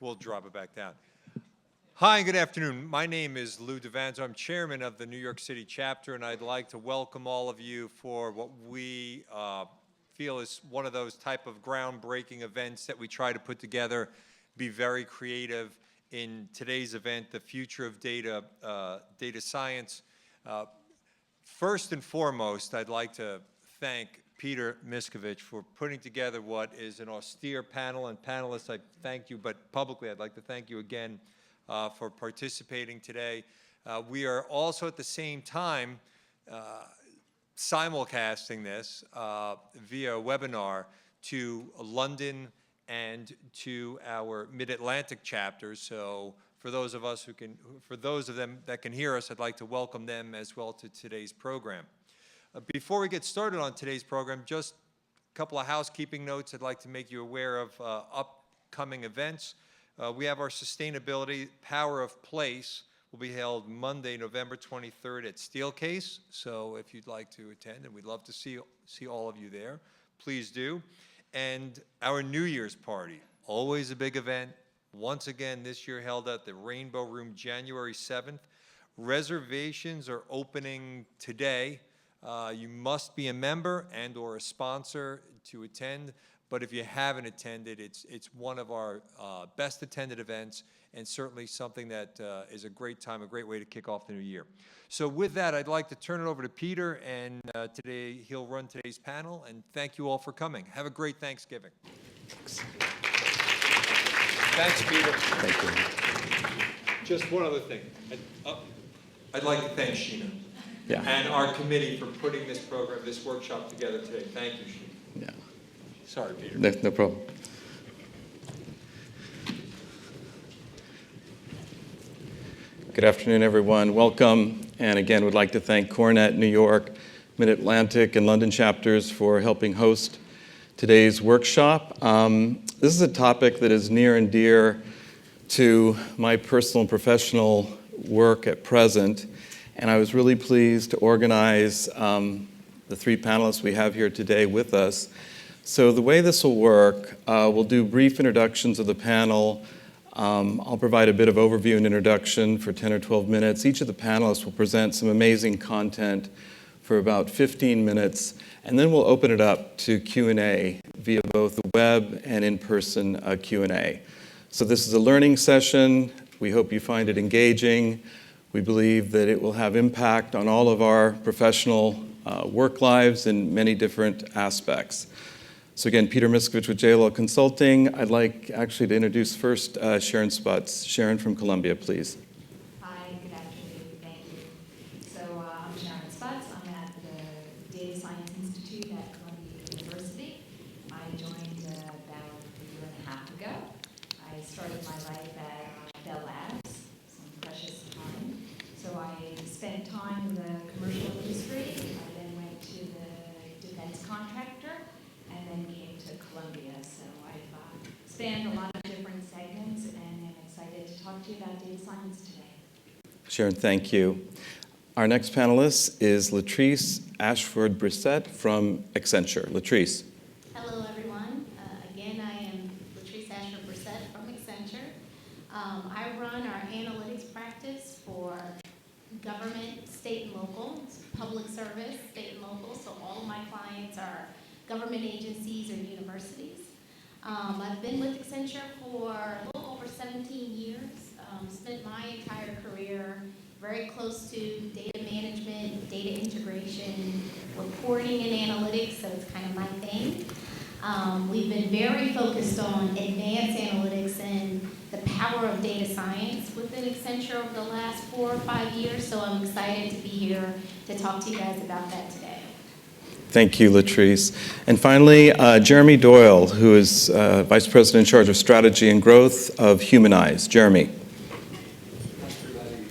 We'll drop it back down. Hi, good afternoon. My name is Lou DeVanzo. I'm chairman of the New York City chapter, and I'd like to welcome all of you for what we feel is one of those type of groundbreaking events that we try to put together, be very creative in today's event, the future of data science. First and foremost, I'd like to thank Peter Miskovich for putting together what is an austere panel. And panelists, I thank you, but publicly I'd like to thank you again for participating today. We are also at the same time simulcasting this via webinar to London and to our Mid-Atlantic chapters. So for those of them that can hear us, I'd like to welcome them as well to today's program. Before we get started on today's program, just a couple of housekeeping notes I'd like to make you aware of upcoming events. We have our Sustainability Power of Place will be held Monday, November 23rd at Steelcase. So if you'd like to attend, and we'd love to see all of you there, please do. And our New Year's party, always a big event. Once again, this year held at the Rainbow Room, January 7th. Reservations are opening today. You must be a member and or a sponsor to attend, but if you haven't attended, it's one of our best attended events, and certainly something that is a great time, a great way to kick off the new year. So with that, I'd like to turn it over to Peter, and today he'll run today's panel, and thank you all for coming. Have a great Thanksgiving. Thanks, Peter. Thank you. Just one other thing. I'd like to thank Sheena. Yeah. And our committee for putting this program, this workshop together today. Thank you, Sheena. Yeah. Sorry, Peter. No problem. Good afternoon, everyone. Welcome. And again, would like to thank CoreNet, New York, Mid-Atlantic, and London chapters for helping host today's workshop. This is a topic that is near and dear to my personal and professional work at present. And I was really pleased to organize the three panelists we have here today with us. So the way this will work, we'll do brief introductions of the panel. I'll provide a bit of overview and introduction for 10 or 12 minutes. Each of the panelists will present some amazing content for about 15 minutes, and then we'll open it up to Q&A via both the web and in-person Q&A. So this is a learning session. We hope you find it engaging. We believe that it will have impact on all of our professional work lives in many different aspects. So again, Peter Miskovich with JLL Consulting. I'd like actually to introduce first Sharon Sputz. Sharon from Columbia, please. Hi, good afternoon. Thank you. So I'm Sharon Sputz. I'm at the Data Science Institute at Columbia University. I joined about a year and a half ago. I started my life at Bell Labs, some precious time. So I spent time in the commercial industry. I then went to the defense contractor and then came to Columbia. So I've spanned a lot of different segments and I'm excited to talk to you about data science today. Sharon, thank you. Our next panelist is Latrice Ashford-Brissett from Accenture. Latrice. Hello, everyone. Again, I am Latrice Ashford-Brissett from Accenture. I run our analytics practice for government, state and local, public service, state and local, so all of my clients are government agencies or universities. I've been with Accenture for a little over 17 years, spent my entire career very close to data management, data integration, reporting and analytics, so it's kind of my thing. We've been very focused on advanced analytics and the power of data science within Accenture over the last 4 or 5 years, so I'm excited to be here to talk to you guys about that today. Thank you, Latrice. And finally, Jeremy Doyle, who is Vice President in charge of Strategy and Growth of Humanize. Jeremy. Thanks for letting me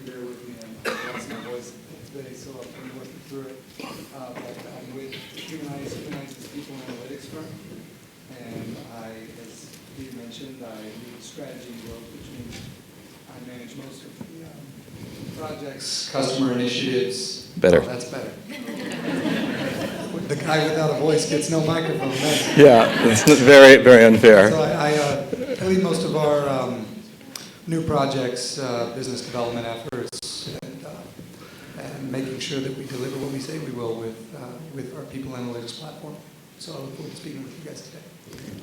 bear with me. I lost my voice today, so I'm working through it. But I'm with Humanize. Humanize is a people analytics firm. And as Steve mentioned, I lead strategy and growth, which means I manage most of the projects, customer initiatives. Better. Oh, that's better. The guy without a voice gets no microphone. Yeah, it's very, very unfair. So I I lead most of our new projects, business development efforts, and making sure that we deliver what we say we will with our people analytics platform. So I look forward to speaking with you guys today.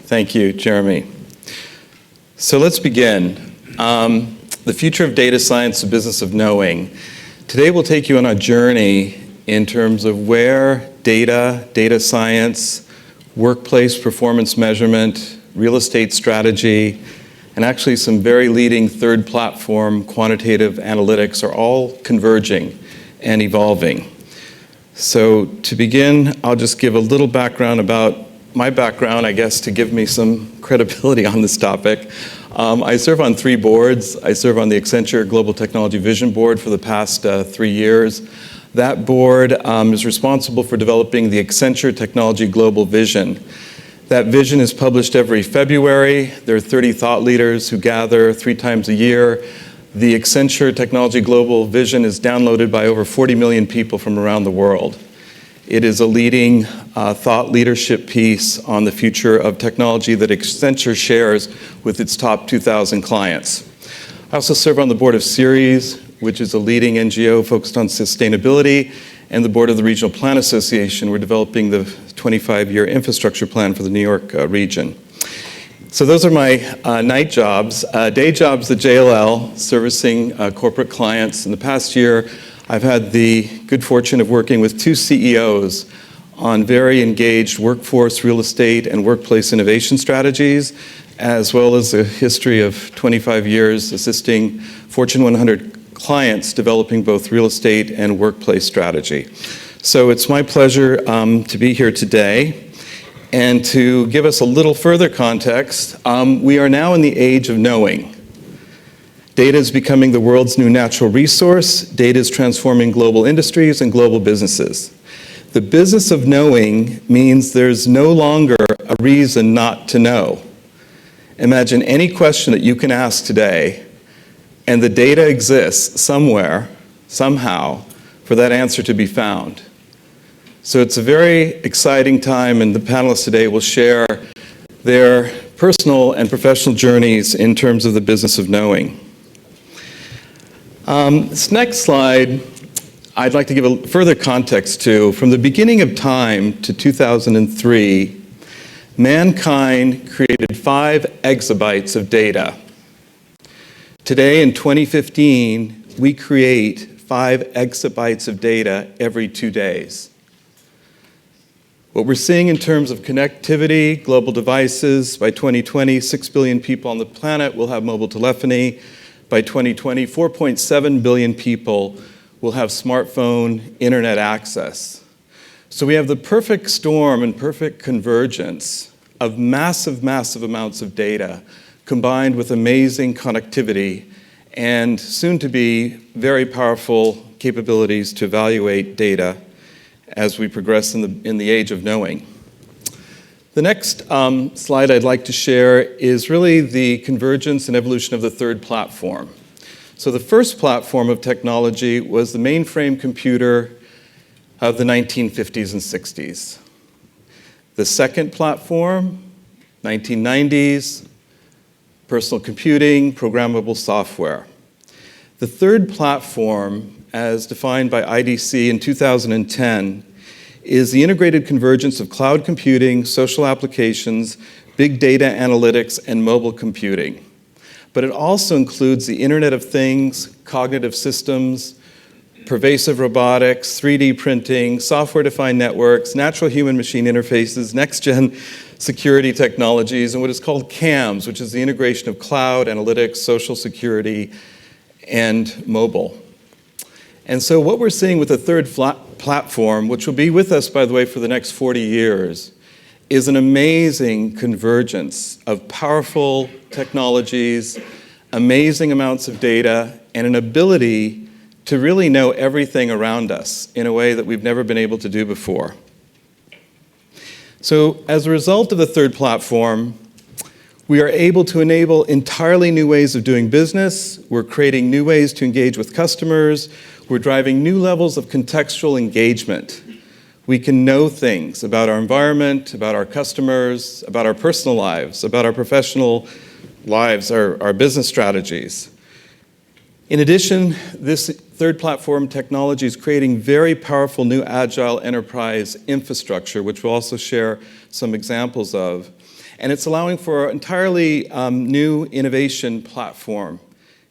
Thank you, Jeremy. So let's begin. The future of data science, the business of knowing. Today we'll take you on a journey in terms of where data science, workplace performance measurement, real estate strategy, and actually some very leading third platform quantitative analytics are all converging and evolving. So to begin, I'll just give a little background about my background, I guess, to give me some credibility on this topic. I serve on 3 boards. I serve on the Accenture Global Technology Vision Board for the past 3 years. That board is responsible for developing the Accenture Technology Global Vision. That vision is published every February. There are 30 thought leaders who gather 3 times a year. The Accenture Technology Global Vision is downloaded by over 40 million people from around the world. It is a leading thought leadership piece on the future of technology that Accenture shares with its top 2,000 clients. I also serve on the board of Ceres, which is a leading NGO focused on sustainability, and the board of the Regional Plan Association. We're developing the 25-year infrastructure plan for the New York region. So those are my night jobs. Day jobs at JLL, servicing corporate clients. In the past year, I've had the good fortune of working with 2 CEOs on very engaged workforce, real estate, and workplace innovation strategies, as well as a history of 25 years assisting Fortune 100 clients developing both real estate and workplace strategy. So it's my pleasure to be here today. And to give us a little further context, we are now in the age of knowing. Data is becoming the world's new natural resource. Data is transforming global industries and global businesses. The business of knowing means there's no longer a reason not to know. Imagine any question that you can ask today, and the data exists somewhere, somehow, for that answer to be found. So it's a very exciting time, and the panelists today will share their personal and professional journeys in terms of the business of knowing. This next slide, I'd like to give a further context to. From the beginning of time to 2003, mankind created 5 exabytes of data. Today, in 2015, we create 5 exabytes of data every 2 days. What we're seeing in terms of connectivity, global devices, by 2020, 6 billion people on the planet will have mobile telephony. By 2020, 4.7 billion people will have smartphone internet access. So we have the perfect storm and perfect convergence of massive, massive amounts of data combined with amazing connectivity and soon to be very powerful capabilities to evaluate data as we progress in the age of knowing. The next slide I'd like to share is really the convergence and evolution of the third platform. So the first platform of technology was the mainframe computer of the 1950s and 60s. The second platform, 1990s, personal computing, programmable software. The third platform, as defined by IDC in 2010, is the integrated convergence of cloud computing, social applications, big data analytics, and mobile computing. But it also includes the Internet of Things, cognitive systems, pervasive robotics, 3D printing, software-defined networks, natural human-machine interfaces, next-gen security technologies, and what is called CAMS, which is the integration of cloud, analytics, social security, and mobile. And so what we're seeing with the third platform, which will be with us, by the way, for the next 40 years, is an amazing convergence of powerful technologies, amazing amounts of data, and an ability to really know everything around us in a way that we've never been able to do before. So as a result of the third platform, we are able to enable entirely new ways of doing business. We're creating new ways to engage with customers. We're driving new levels of contextual engagement. We can know things about our environment, about our customers, about our personal lives, about our professional lives, our business strategies. In addition, this third platform technology is creating very powerful new agile enterprise infrastructure, which we'll also share some examples of. And it's allowing for an entirely new innovation platform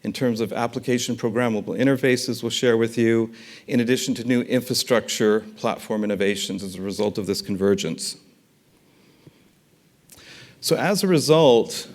in terms of application programmable interfaces we'll share with you, in addition to new infrastructure platform innovations as a result of this convergence. So as a result,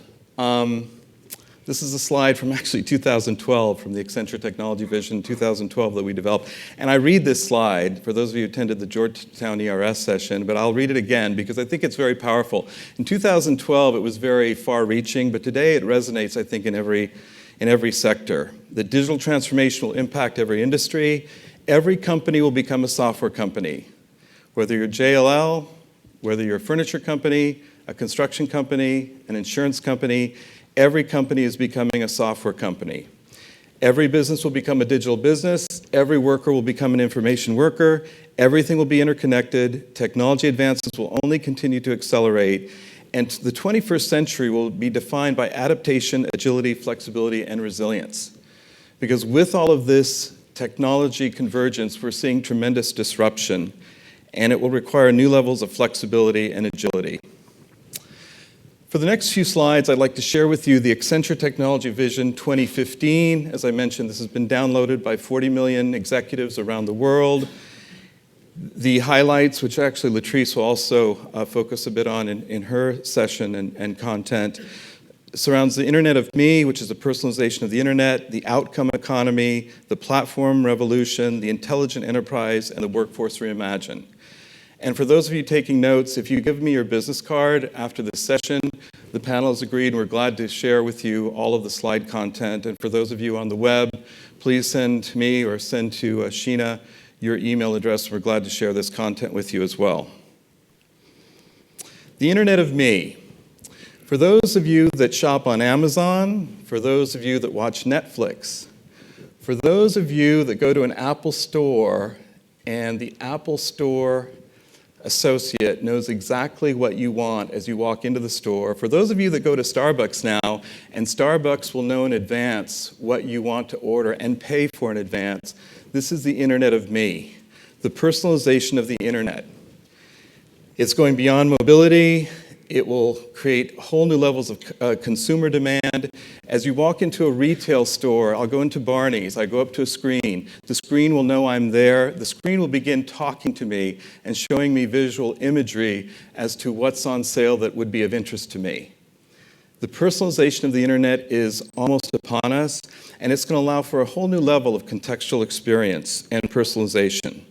this is a slide from actually 2012, from the Accenture Technology Vision 2012 that we developed. And I read this slide, for those of you who attended the Georgetown ERS session, but I'll read it again because I think it's very powerful. In 2012, it was very far-reaching, but today it resonates, I think, in every sector. The digital transformation will impact every industry. Every company will become a software company. Whether you're JLL, whether you're a furniture company, a construction company, an insurance company, every company is becoming a software company. Every business will become a digital business. Every worker will become an information worker. Everything will be interconnected. Technology advances will only continue to accelerate. And the 21st century will be defined by adaptation, agility, flexibility, and resilience. Because with all of this technology convergence, we're seeing tremendous disruption, and it will require new levels of flexibility and agility. For the next few slides, I'd like to share with you the Accenture Technology Vision 2015. As I mentioned, this has been downloaded by 40 million executives around the world. The highlights, which actually Latrice will also focus a bit on in her session and content, surrounds the Internet of Me, which is the personalization of the Internet, the outcome economy, the platform revolution, the intelligent enterprise, and the workforce reimagined. And for those of you taking notes, if you give me your business card after this session, the panel has agreed, and we're glad to share with you all of the slide content. And for those of you on the web, please send me or send to Sheena your email address. We're glad to share this content with you as well. The Internet of Me. For those of you that shop on Amazon, for those of you that watch Netflix, for those of you that go to an Apple store and the Apple Store associate knows exactly what you want as you walk into the store. For those of you that go to Starbucks now, and Starbucks will know in advance what you want to order and pay for in advance, this is the Internet of Me, the personalization of the Internet. It's going beyond mobility. It will create whole new levels of consumer demand. As you walk into a retail store, I'll go into Barney's, I go up to a screen. The screen will know I'm there. The screen will begin talking to me and showing me visual imagery as to what's on sale that would be of interest to me. The personalization of the Internet is almost upon us, and it's going to allow for a whole new level of contextual experience and personalization.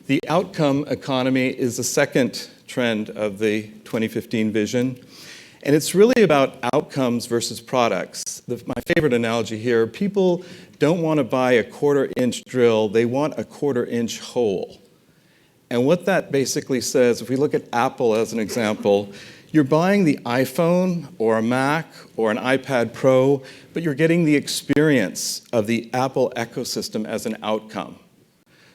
The outcome economy is the second trend of the 2015 vision. And it's really about outcomes versus products. My favorite analogy here, people don't want to buy a quarter-inch drill, they want a quarter-inch hole. And what that basically says, if we look at Apple as an example, you're buying the iPhone or a Mac or an iPad Pro, but you're getting the experience of the Apple ecosystem as an outcome.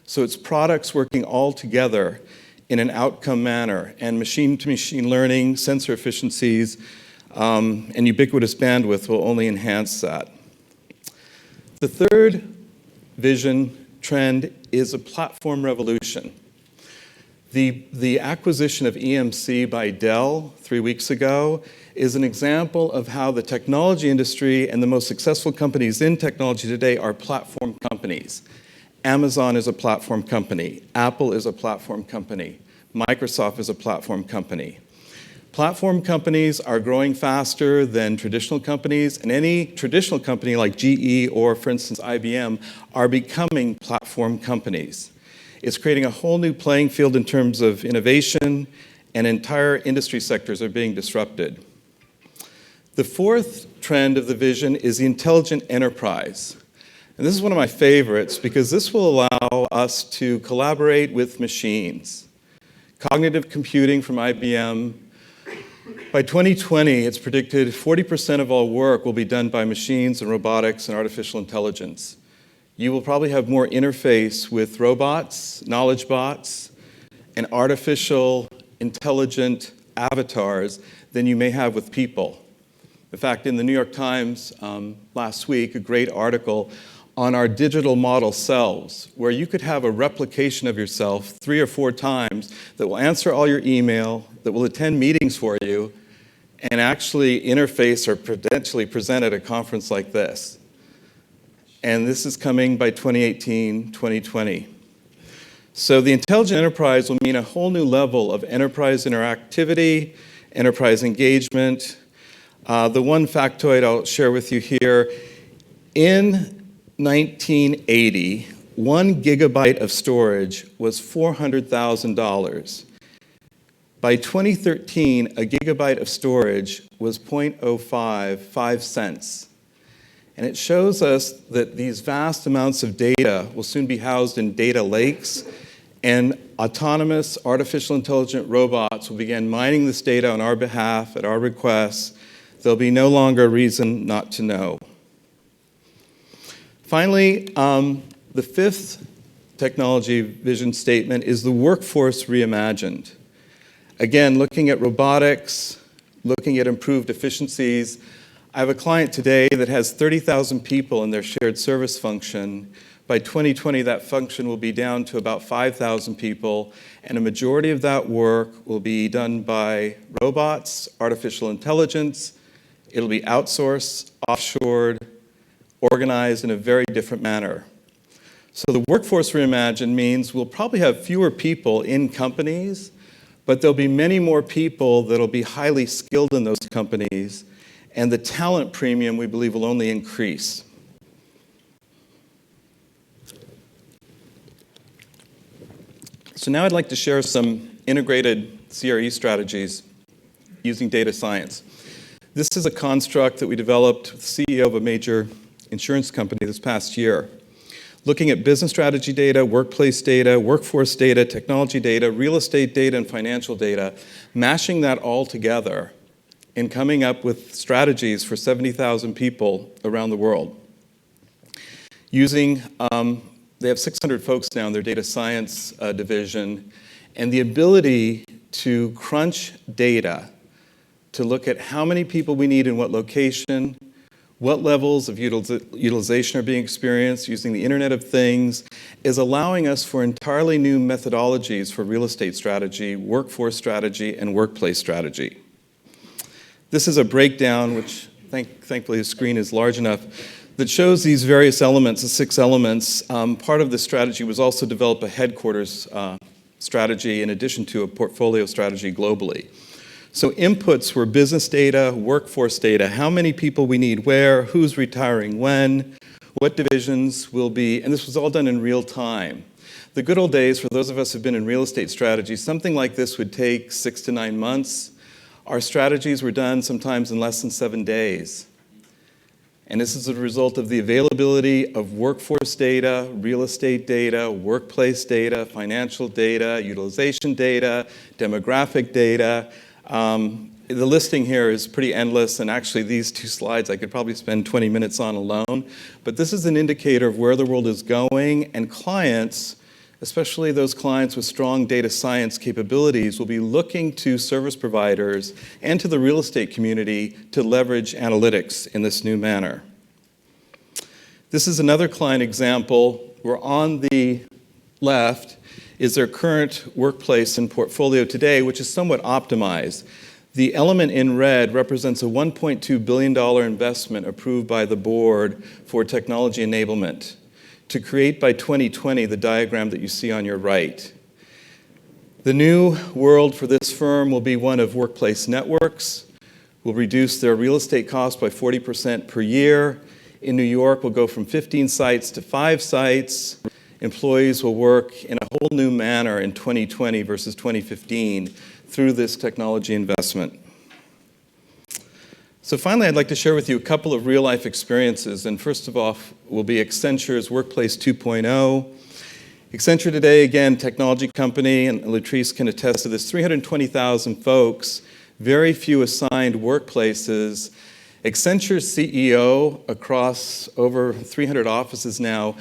So it's products working all together in an outcome manner, and machine-to-machine learning, sensor efficiencies, and ubiquitous bandwidth will only enhance that. The third vision trend is a platform revolution. The acquisition of EMC by Dell 3 weeks ago is an example of how the technology industry and the most successful companies in technology today are platform companies. Amazon is a platform company. Apple is a platform company. Microsoft is a platform company. Platform companies are growing faster than traditional companies, and any traditional company like GE or, for instance, IBM are becoming platform companies. It's creating a whole new playing field in terms of innovation, and entire industry sectors are being disrupted. The fourth trend of the vision is the intelligent enterprise. And this is one of my favorites because this will allow us to collaborate with machines. Cognitive computing from IBM. By 2020, it's predicted 40% of all work will be done by machines and robotics and artificial intelligence. You will probably have more interface with robots, knowledge bots, and artificial intelligent avatars than you may have with people. In fact, in the New York Times last week, a great article on our digital model selves, where you could have a replication of yourself 3 or 4 times that will answer all your email, that will attend meetings for you, and actually interface or potentially present at a conference like this. And this is coming by 2018, 2020. So the intelligent enterprise will mean a whole new level of enterprise interactivity, enterprise engagement. The one factoid I'll share with you here, in 1980, 1 gigabyte of storage was $400,000. By 2013, a gigabyte of storage was 5 cents. And it shows us that these vast amounts of data will soon be housed in data lakes, and autonomous artificial intelligent robots will begin mining this data on our behalf at our request. There'll be no longer a reason not to know. Finally, the 5th technology vision statement is the workforce reimagined. Again, looking at robotics, looking at improved efficiencies. I have a client today that has 30,000 people in their shared service function. By 2020, that function will be down to about 5,000 people, and a majority of that work will be done by robots, artificial intelligence. It'll be outsourced, offshored, organized in a very different manner. So the workforce reimagined means we'll probably have fewer people in companies, but there'll be many more people that'll be highly skilled in those companies, and the talent premium, we believe, will only increase. So now I'd like to share some integrated CRE strategies using data science. This is a construct that we developed with the CEO of a major insurance company this past year, looking at business strategy data, workplace data, workforce data, technology data, real estate data, and financial data, mashing that all together and coming up with strategies for 70,000 people around the world. Using, they have 600 folks now in their data science division, and the ability to crunch data to look at how many people we need in what location, what levels of utilization are being experienced using the Internet of Things, is allowing us for entirely new methodologies for real estate strategy, workforce strategy, and workplace strategy. This is a breakdown, which thankfully the screen is large enough, that shows these various elements, the 6 elements. Part of the strategy was also develop a headquarters strategy in addition to a portfolio strategy globally. So inputs were business data, workforce data, how many people we need where, who's retiring when, what divisions will be, and this was all done in real time. The good old days, for those of us who've been in real estate strategy, something like this would take 6 to 9 months. Our strategies were done sometimes in less than 7 days. And this is a result of the availability of workforce data, real estate data, workplace data, financial data, utilization data, demographic data. The listing here is pretty endless, and actually these 2 slides I could probably spend 20 minutes on alone. But this is an indicator of where the world is going, and clients, especially those clients with strong data science capabilities, will be looking to service providers and to the real estate community to leverage analytics in this new manner. This is another client example where on the left is their current workplace and portfolio today, which is somewhat optimized. The element in red represents a $1.2 billion investment approved by the board for technology enablement to create by 2020 the diagram that you see on your right. The new world for this firm will be one of workplace networks. We'll reduce their real estate costs by 40% per year. In New York, we'll go from 15 sites to 5 sites. Employees will work in a whole new manner in 2020 versus 2015 through this technology investment. So finally, I'd like to share with you a couple of real-life experiences. And first of all will be Accenture's Workplace 2.0. Accenture today, again, technology company, and Latrice can attest to this, 320,000 folks, very few assigned workplaces. Accenture's CEO, across over 300 offices now,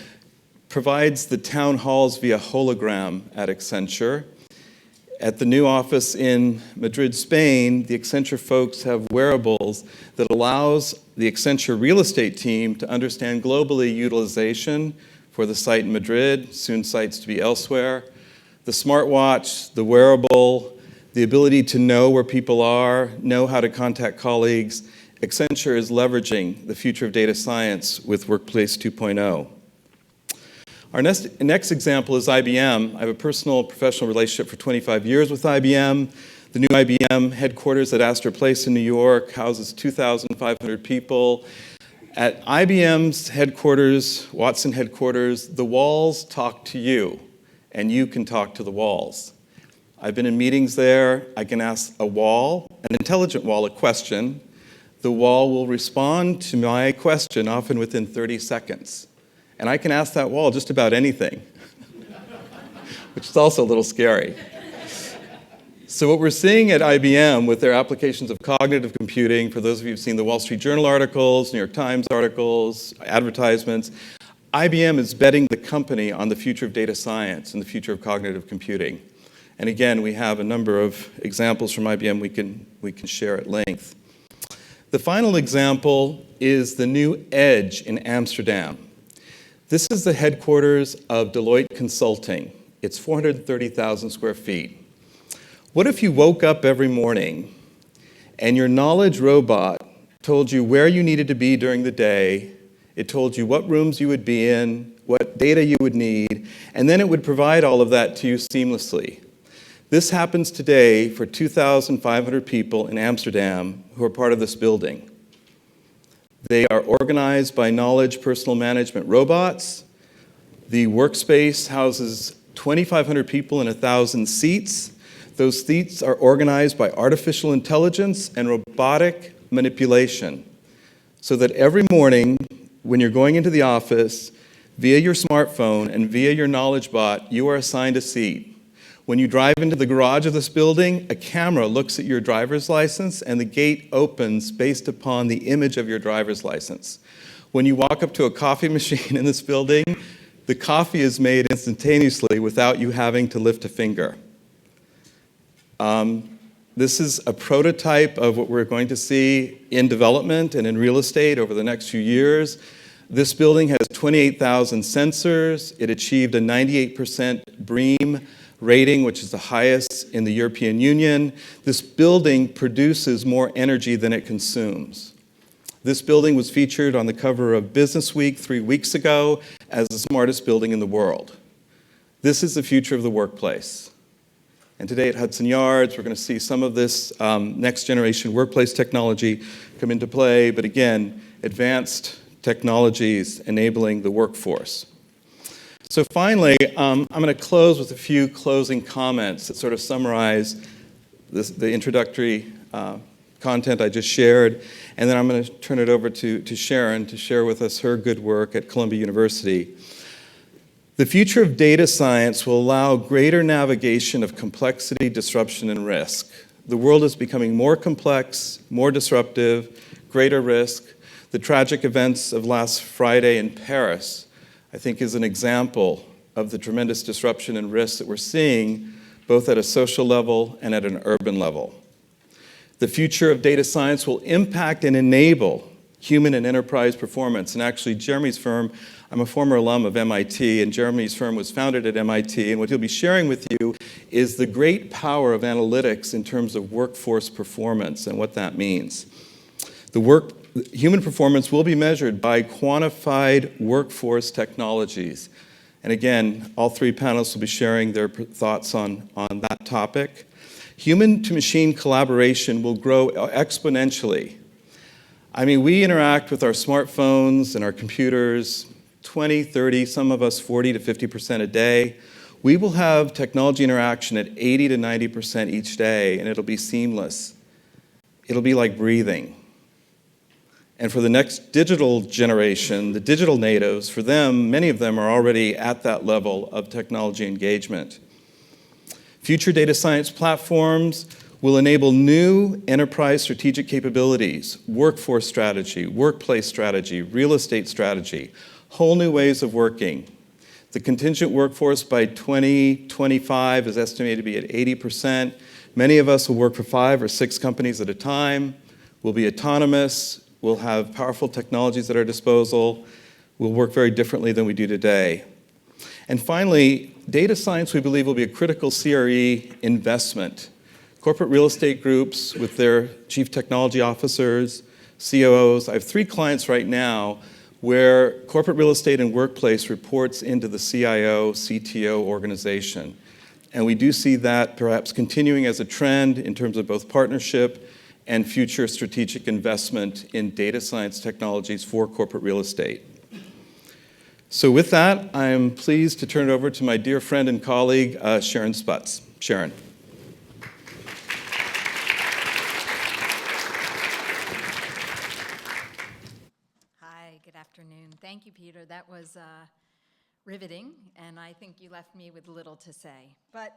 provides the town halls via hologram at Accenture. at the new office in Madrid, Spain, the Accenture folks have wearables that allows the Accenture real estate team to understand globally utilization for the site in Madrid, soon sites to be elsewhere. The smartwatch, the wearable, the ability to know where people are, know how to contact colleagues. Accenture is leveraging the future of data science with Workplace 2.0. Our next example is IBM. I have a personal professional relationship for 25 years with IBM. The new IBM headquarters at Astor Place in New York houses 2,500 people. At IBM's headquarters, Watson headquarters, the walls talk to you, and you can talk to the walls. I've been in meetings there. I can ask a wall, an intelligent wall, a question. The wall will respond to my question, often within 30 seconds. And I can ask that wall just about anything, which is also a little scary. So what we're seeing at IBM with their applications of cognitive computing, for those of you who've seen the Wall Street Journal articles, New York Times articles, advertisements, IBM is betting the company on the future of data science and the future of cognitive computing. And again, we have a number of examples from IBM we can share at length. The final example is the new Edge in Amsterdam. This is the headquarters of Deloitte Consulting. It's 430,000 square feet. What if you woke up every morning and your knowledge robot told you where you needed to be during the day, it told you what rooms you would be in, what data you would need, and then it would provide all of that to you seamlessly. This happens today for 2,500 people in Amsterdam who are part of this building. They are organized by knowledge personal management robots. The workspace houses 2,500 people and 1,000 seats. Those seats are organized by artificial intelligence and robotic manipulation, so that every morning when you're going into the office, via your smartphone and via your knowledge bot, you are assigned a seat. When you drive into the garage of this building, a camera looks at your driver's license and the gate opens based upon the image of your driver's license. When you walk up to a coffee machine in this building, the coffee is made instantaneously without you having to lift a finger. This is a prototype of what we're going to see in development and in real estate over the next few years. This building has 28,000 sensors. It achieved a 98% BREEAM rating, which is the highest in the European Union. This building produces more energy than it consumes. This building was featured on the cover of Business Week 3 weeks ago as the smartest building in the world. This is the future of the workplace. And today at Hudson Yards, we're going to see some of this next generation workplace technology come into play, but again, advanced technologies enabling the workforce. So finally, I'm going to close with a few closing comments that sort of summarize the introductory content I just shared, and then I'm going to turn it over to Sharon to share with us her good work at Columbia University. The future of data science will allow greater navigation of complexity, disruption, and risk. The world is becoming more complex, more disruptive, greater risk. The tragic events of last Friday in Paris, I think, is an example of the tremendous disruption and risk that we're seeing both at a social level and at an urban level. The future of data science will impact and enable human and enterprise performance. And actually, Jeremy's firm, I'm a former alum of MIT, and Jeremy's firm was founded at MIT, and what he'll be sharing with you is the great power of analytics in terms of workforce performance and what that means. Human performance will be measured by quantified workforce technologies. And again, all three panelists will be sharing their thoughts on that topic. Human-to-machine collaboration will grow exponentially. I mean, we interact with our smartphones and our computers 20, 30, some of us 40 to 50% a day. We will have technology interaction at 80 to 90% each day, and it'll be seamless. It'll be like breathing. And for the next digital generation, the digital natives, for them, many of them are already at that level of technology engagement. Future data science platforms will enable new enterprise strategic capabilities, workforce strategy, workplace strategy, real estate strategy, whole new ways of working. The contingent workforce by 2025 is estimated to be at 80%. Many of us will work for 5 or 6 companies at a time. We'll be autonomous. We'll have powerful technologies at our disposal. We'll work very differently than we do today. And finally, data science, we believe, will be a critical CRE investment. Corporate real estate groups with their chief technology officers, COOs. I have 3 clients right now where corporate real estate and workplace reports into the CIO, CTO organization. And we do see that perhaps continuing as a trend in terms of both partnership and future strategic investment in data science technologies for corporate real estate. So with that, I'm pleased to turn it over to my dear friend and colleague, Sharon Sputz. Sharon. Good afternoon. Thank you, Peter. That was riveting, and I think you left me with little to say. But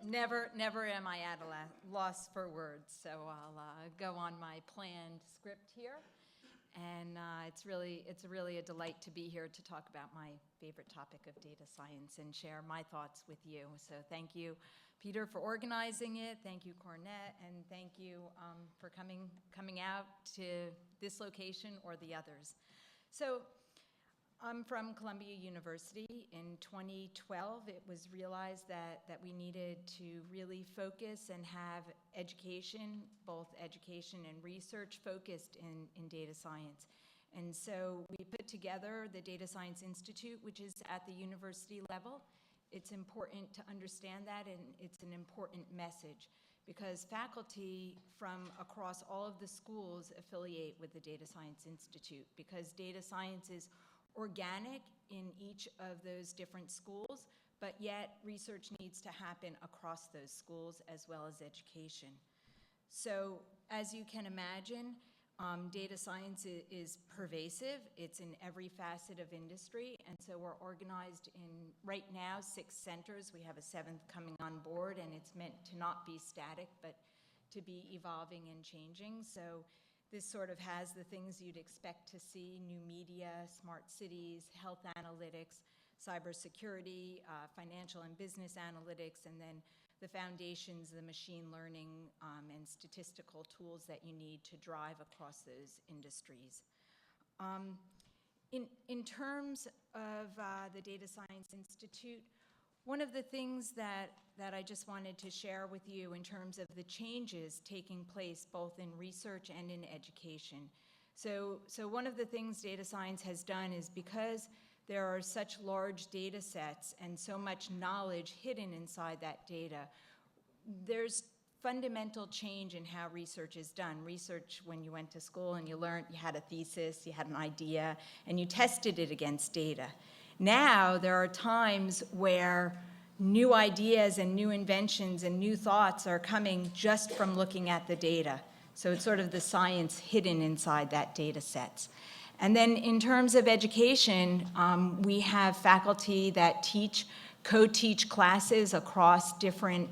never am I at a loss for words, so I'll go on my planned script here. And it's really a delight to be here to talk about my favorite topic of data science and share my thoughts with you. So thank you, Peter, for organizing it. Thank you, CoreNet, and thank you for coming out to this location or the others. So I'm from Columbia University. In 2012, it was realized that we needed to really focus and have education, both education and research, focused in data science. And so we put together the Data Science Institute, which is at the university level. It's important to understand that, and it's an important message, because faculty from across all of the schools affiliate with the Data Science Institute, because data science is organic in each of those different schools, but yet research needs to happen across those schools as well as education. So as you can imagine, data science is pervasive. It's in every facet of industry, and so we're organized in, right now, 6 centers. We have a 7th coming on board, and it's meant to not be static, but to be evolving and changing. So this sort of has the things you'd expect to see: new media, smart cities, health analytics, cybersecurity, financial and business analytics, and then the foundations, the machine learning and statistical tools that you need to drive across those industries. In terms of the Data Science Institute, one of the things that I just wanted to share with you in terms of the changes taking place both in research and in education. So one of the things data science has done is, because there are such large data sets and so much knowledge hidden inside that data, there's fundamental change in how research is done. Research, when you went to school and you learned, you had a thesis, you had an idea, and you tested it against data. Now there are times where new ideas and new inventions and new thoughts are coming just from looking at the data. So it's sort of the science hidden inside that data sets. And then in terms of education, we have faculty that co-teach classes across different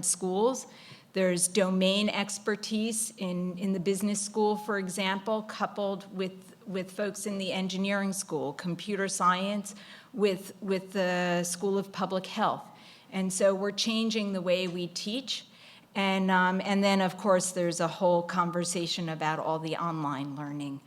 schools. There's domain expertise in the business school, for example, coupled with folks in the engineering school, computer science, with the School of Public Health. And so we're changing the way we teach. And then, of course, there's a whole conversation about all the online learning.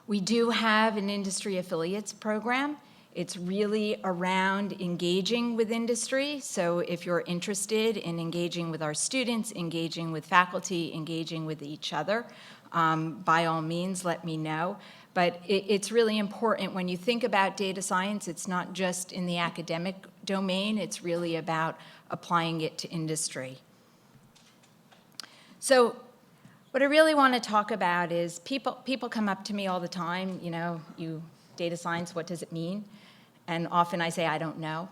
We do have an industry affiliates program. It's really around engaging with industry. So if you're interested in engaging with our students, engaging with faculty, engaging with each other, by all means, let me know. But it's really important when you think about data science. It's not just in the academic domain. It's really about applying it to industry. So what I really want to talk about is people come up to me all the time, you data science, what does it mean? And often I say, I don't know.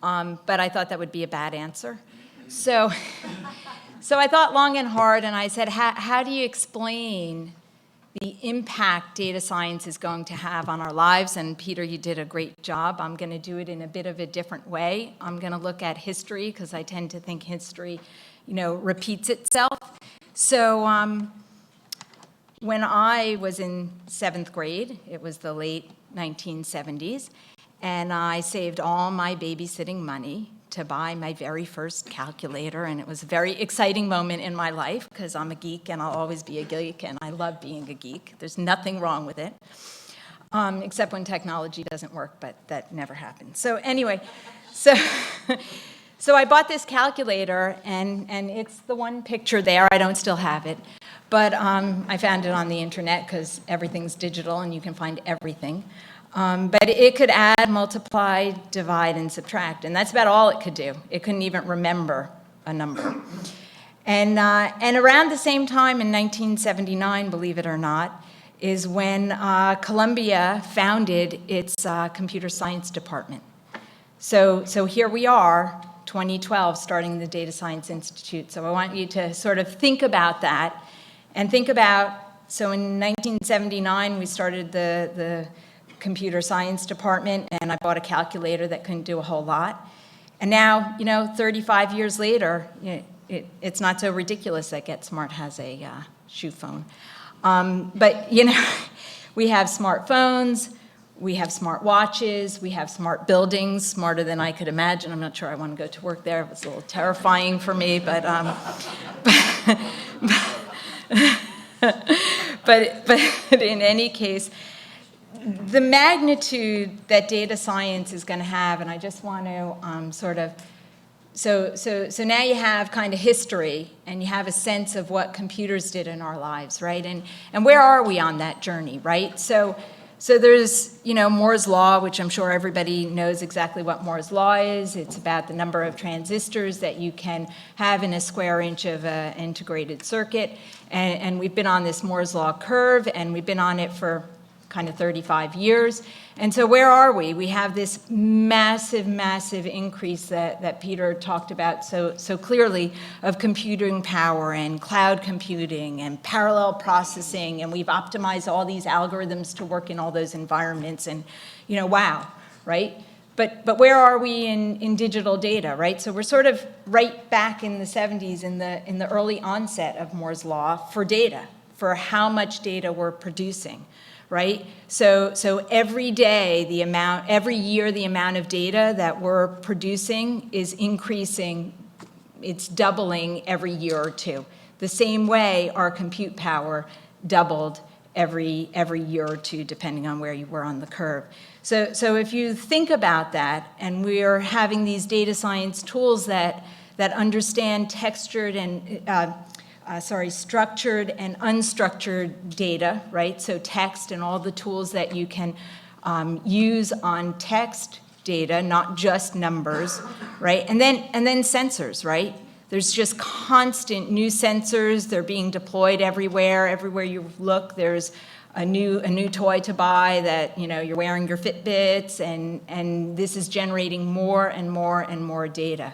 But I thought that would be a bad answer. So I thought long and hard, and I said, how do you explain the impact data science is going to have on our lives? And Peter, you did a great job. I'm going to do it in a bit of a different way. I'm going to look at history, because I tend to think history, repeats itself. So when I was in 7th grade, it was the late 1970s, and I saved all my babysitting money to buy my very first calculator, and it was a very exciting moment in my life because I'm a geek and I'll always be a geek, and I love being a geek. There's nothing wrong with it, except when technology doesn't work, but that never happens. So anyway, so I bought this calculator, and it's the one picture there. I don't still have it, but I found it on the internet because everything's digital and you can find everything. But it could add, multiply, divide, and subtract, and that's about all it could do. It couldn't even remember a number. And around the same time in 1979, believe it or not, is when Columbia founded its computer science department. So here we are, 2012, starting the Data Science Institute. So I want you to sort of think about that, and think about, so in 1979, we started the computer science department, and I bought a calculator that couldn't do a whole lot. And now, 35 years later, it's not so ridiculous that Get Smart has a shoe phone. But, we have smartphones, we have smart watches, we have smart buildings, smarter than I could imagine. I'm not sure I want to go to work there. It was a little terrifying for me, but in any case, the magnitude that data science is going to have, and I just want to so now you have kind of history, and you have a sense of what computers did in our lives, right? And where are we on that journey, right? So there's, Moore's Law, which I'm sure everybody knows exactly what Moore's Law is. It's about the number of transistors that you can have in a square inch of an integrated circuit. And we've been on this Moore's Law curve, and we've been on it for kind of 35 years. And so where are we? We have this massive, massive increase that Peter talked about so clearly of computing power and cloud computing and parallel processing, and we've optimized all these algorithms to work in all those environments, and wow, right? But where are we in digital data, right? So we're sort of right back in the 70s in the early onset of Moore's Law for data, for how much data we're producing. Right? So every day, every year, the amount of data that we're producing is increasing. It's doubling every year or two. The same way our compute power doubled every year or two, depending on where you were on the curve. So if you think about that, and we're having these data science tools that understand structured and unstructured data, right? So text and all the tools that you can use on text data, not just numbers, right? And then sensors, right? There's just constant new sensors. They're being deployed everywhere. Everywhere you look, there's a new toy to buy that, you're wearing your Fitbits, and this is generating more and more and more data.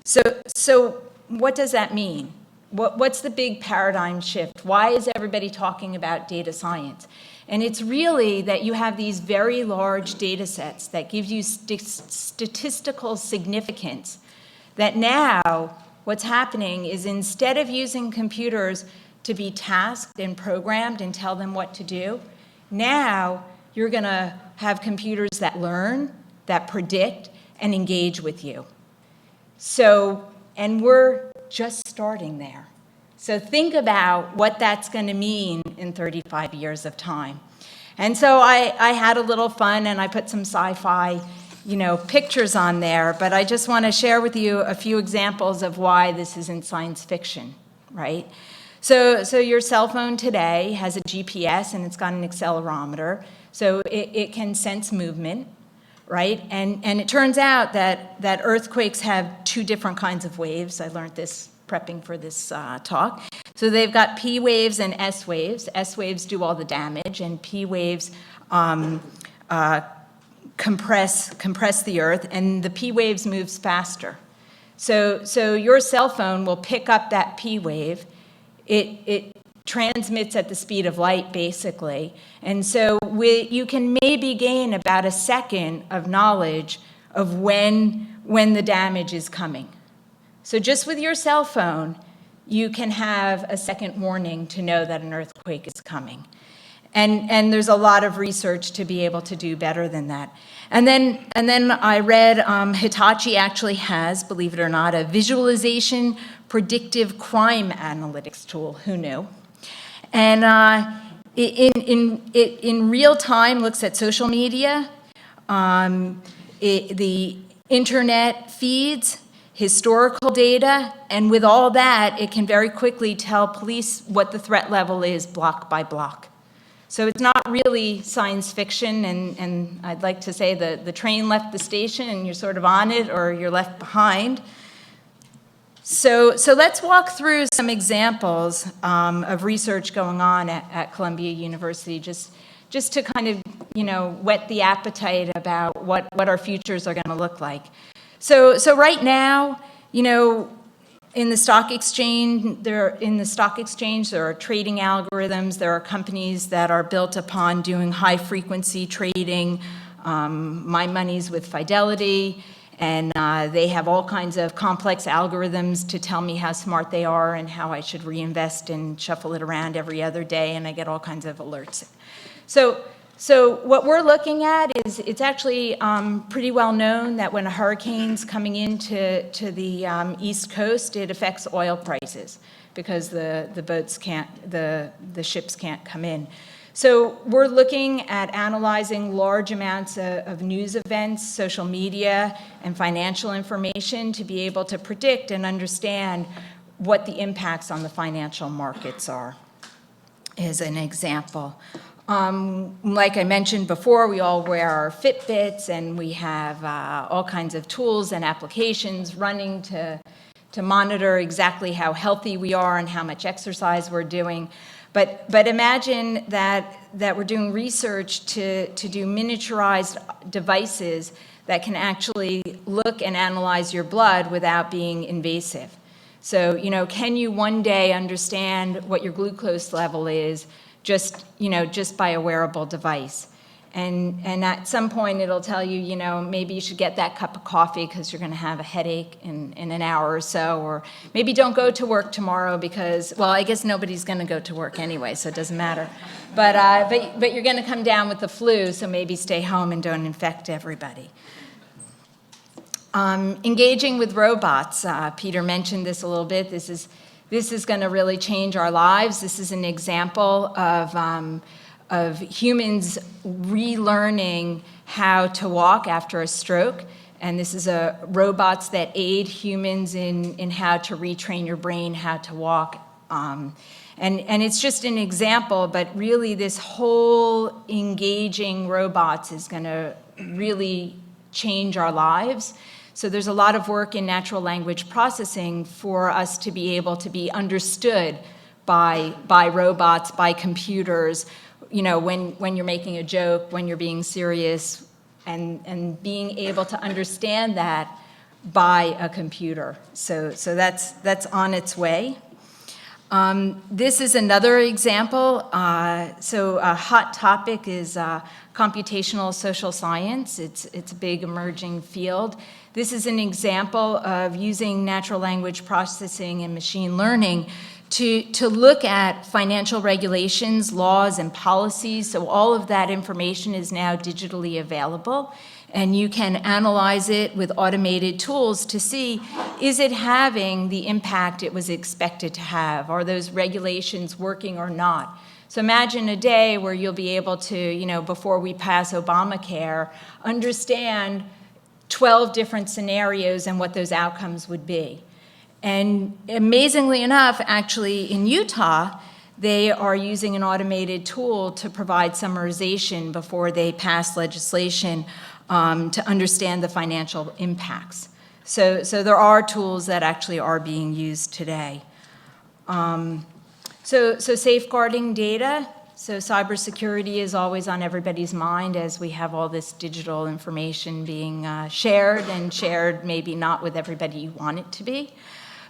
So what does that mean? What's the big paradigm shift? Why is everybody talking about data science? And it's really that you have these very large data sets that give you statistical significance, that now what's happening is, instead of using computers to be tasked and programmed and tell them what to do, now you're going to have computers that learn, that predict, and engage with you. And we're just starting there. So think about what that's going to mean in 35 years of time. And so I had a little fun, and I put some sci-fi, pictures on there, but I just want to share with you a few examples of why this isn't science fiction, right? So your cell phone today has a GPS, and it's got an accelerometer, so it can sense movement, right? And it turns out that earthquakes have two different kinds of waves. I learned this prepping for this talk. So they've got P waves and S waves. S waves do all the damage, and P waves compress the earth, and the P waves moves faster. So your cell phone will pick up that P wave. It transmits at the speed of light, basically. And so you can maybe gain about a second of knowledge of when the damage is coming. So just with your cell phone, you can have a second warning to know that an earthquake is coming. And there's a lot of research to be able to do better than that. And then I read Hitachi actually has, believe it or not, a visualization predictive crime analytics tool. Who knew? And in real time looks at social media, the internet feeds, historical data, and with all that, it can very quickly tell police what the threat level is block by block. So it's not really science fiction, and I'd like to say the train left the station and you're sort of on it or you're left behind. So let's walk through some examples of research going on at Columbia University, just to kind of, whet the appetite about what our futures are going to look like. So right now, in the stock exchange, there are trading algorithms. There are companies that are built upon doing high-frequency trading. My money's with Fidelity, and they have all kinds of complex algorithms to tell me how smart they are and how I should reinvest and shuffle it around every other day, and I get all kinds of alerts. So what we're looking at is it's actually pretty well known that when a hurricane's coming into the East Coast, it affects oil prices because the boats can't, the ships can't come in. So we're looking at analyzing large amounts of news events, social media, and financial information to be able to predict and understand what the impacts on the financial markets are, as an example. Like I mentioned before, we all wear our Fitbits, and we have all kinds of tools and applications running to monitor exactly how healthy we are and how much exercise we're doing. But imagine that we're doing research to do miniaturized devices that can actually look and analyze your blood without being invasive. So, can you one day understand what your glucose level is just by a wearable device? And at some point it'll tell you, maybe you should get that cup of coffee because you're going to have a headache in an hour or so, or maybe don't go to work tomorrow because, well, I guess nobody's going to go to work anyway, so it doesn't matter. But you're going to come down with the flu, so maybe stay home and don't infect everybody. Engaging with robots. Peter mentioned this a little bit. This is going to really change our lives. This is an example of humans relearning how to walk after a stroke. And this is robots that aid humans in how to retrain your brain, how to walk. And it's just an example, but really this whole engaging robots is going to really change our lives. So there's a lot of work in natural language processing for us to be able to be understood by robots, by computers, when you're making a joke, when you're being serious, and being able to understand that by a computer. So that's on its way. This is another example. So a hot topic is computational social science. It's a big emerging field. This is an example of using natural language processing and machine learning to look at financial regulations, laws, and policies. So all of that information is now digitally available, and you can analyze it with automated tools to see, is it having the impact it was expected to have? Are those regulations working or not? So imagine a day where you'll be able to, before we pass Obamacare, understand 12 different scenarios and what those outcomes would be. And amazingly enough, actually in Utah, they are using an automated tool to provide summarization before they pass legislation to understand the financial impacts. So there are tools that actually are being used today. So safeguarding data. So cybersecurity is always on everybody's mind as we have all this digital information being shared maybe not with everybody you want it to be.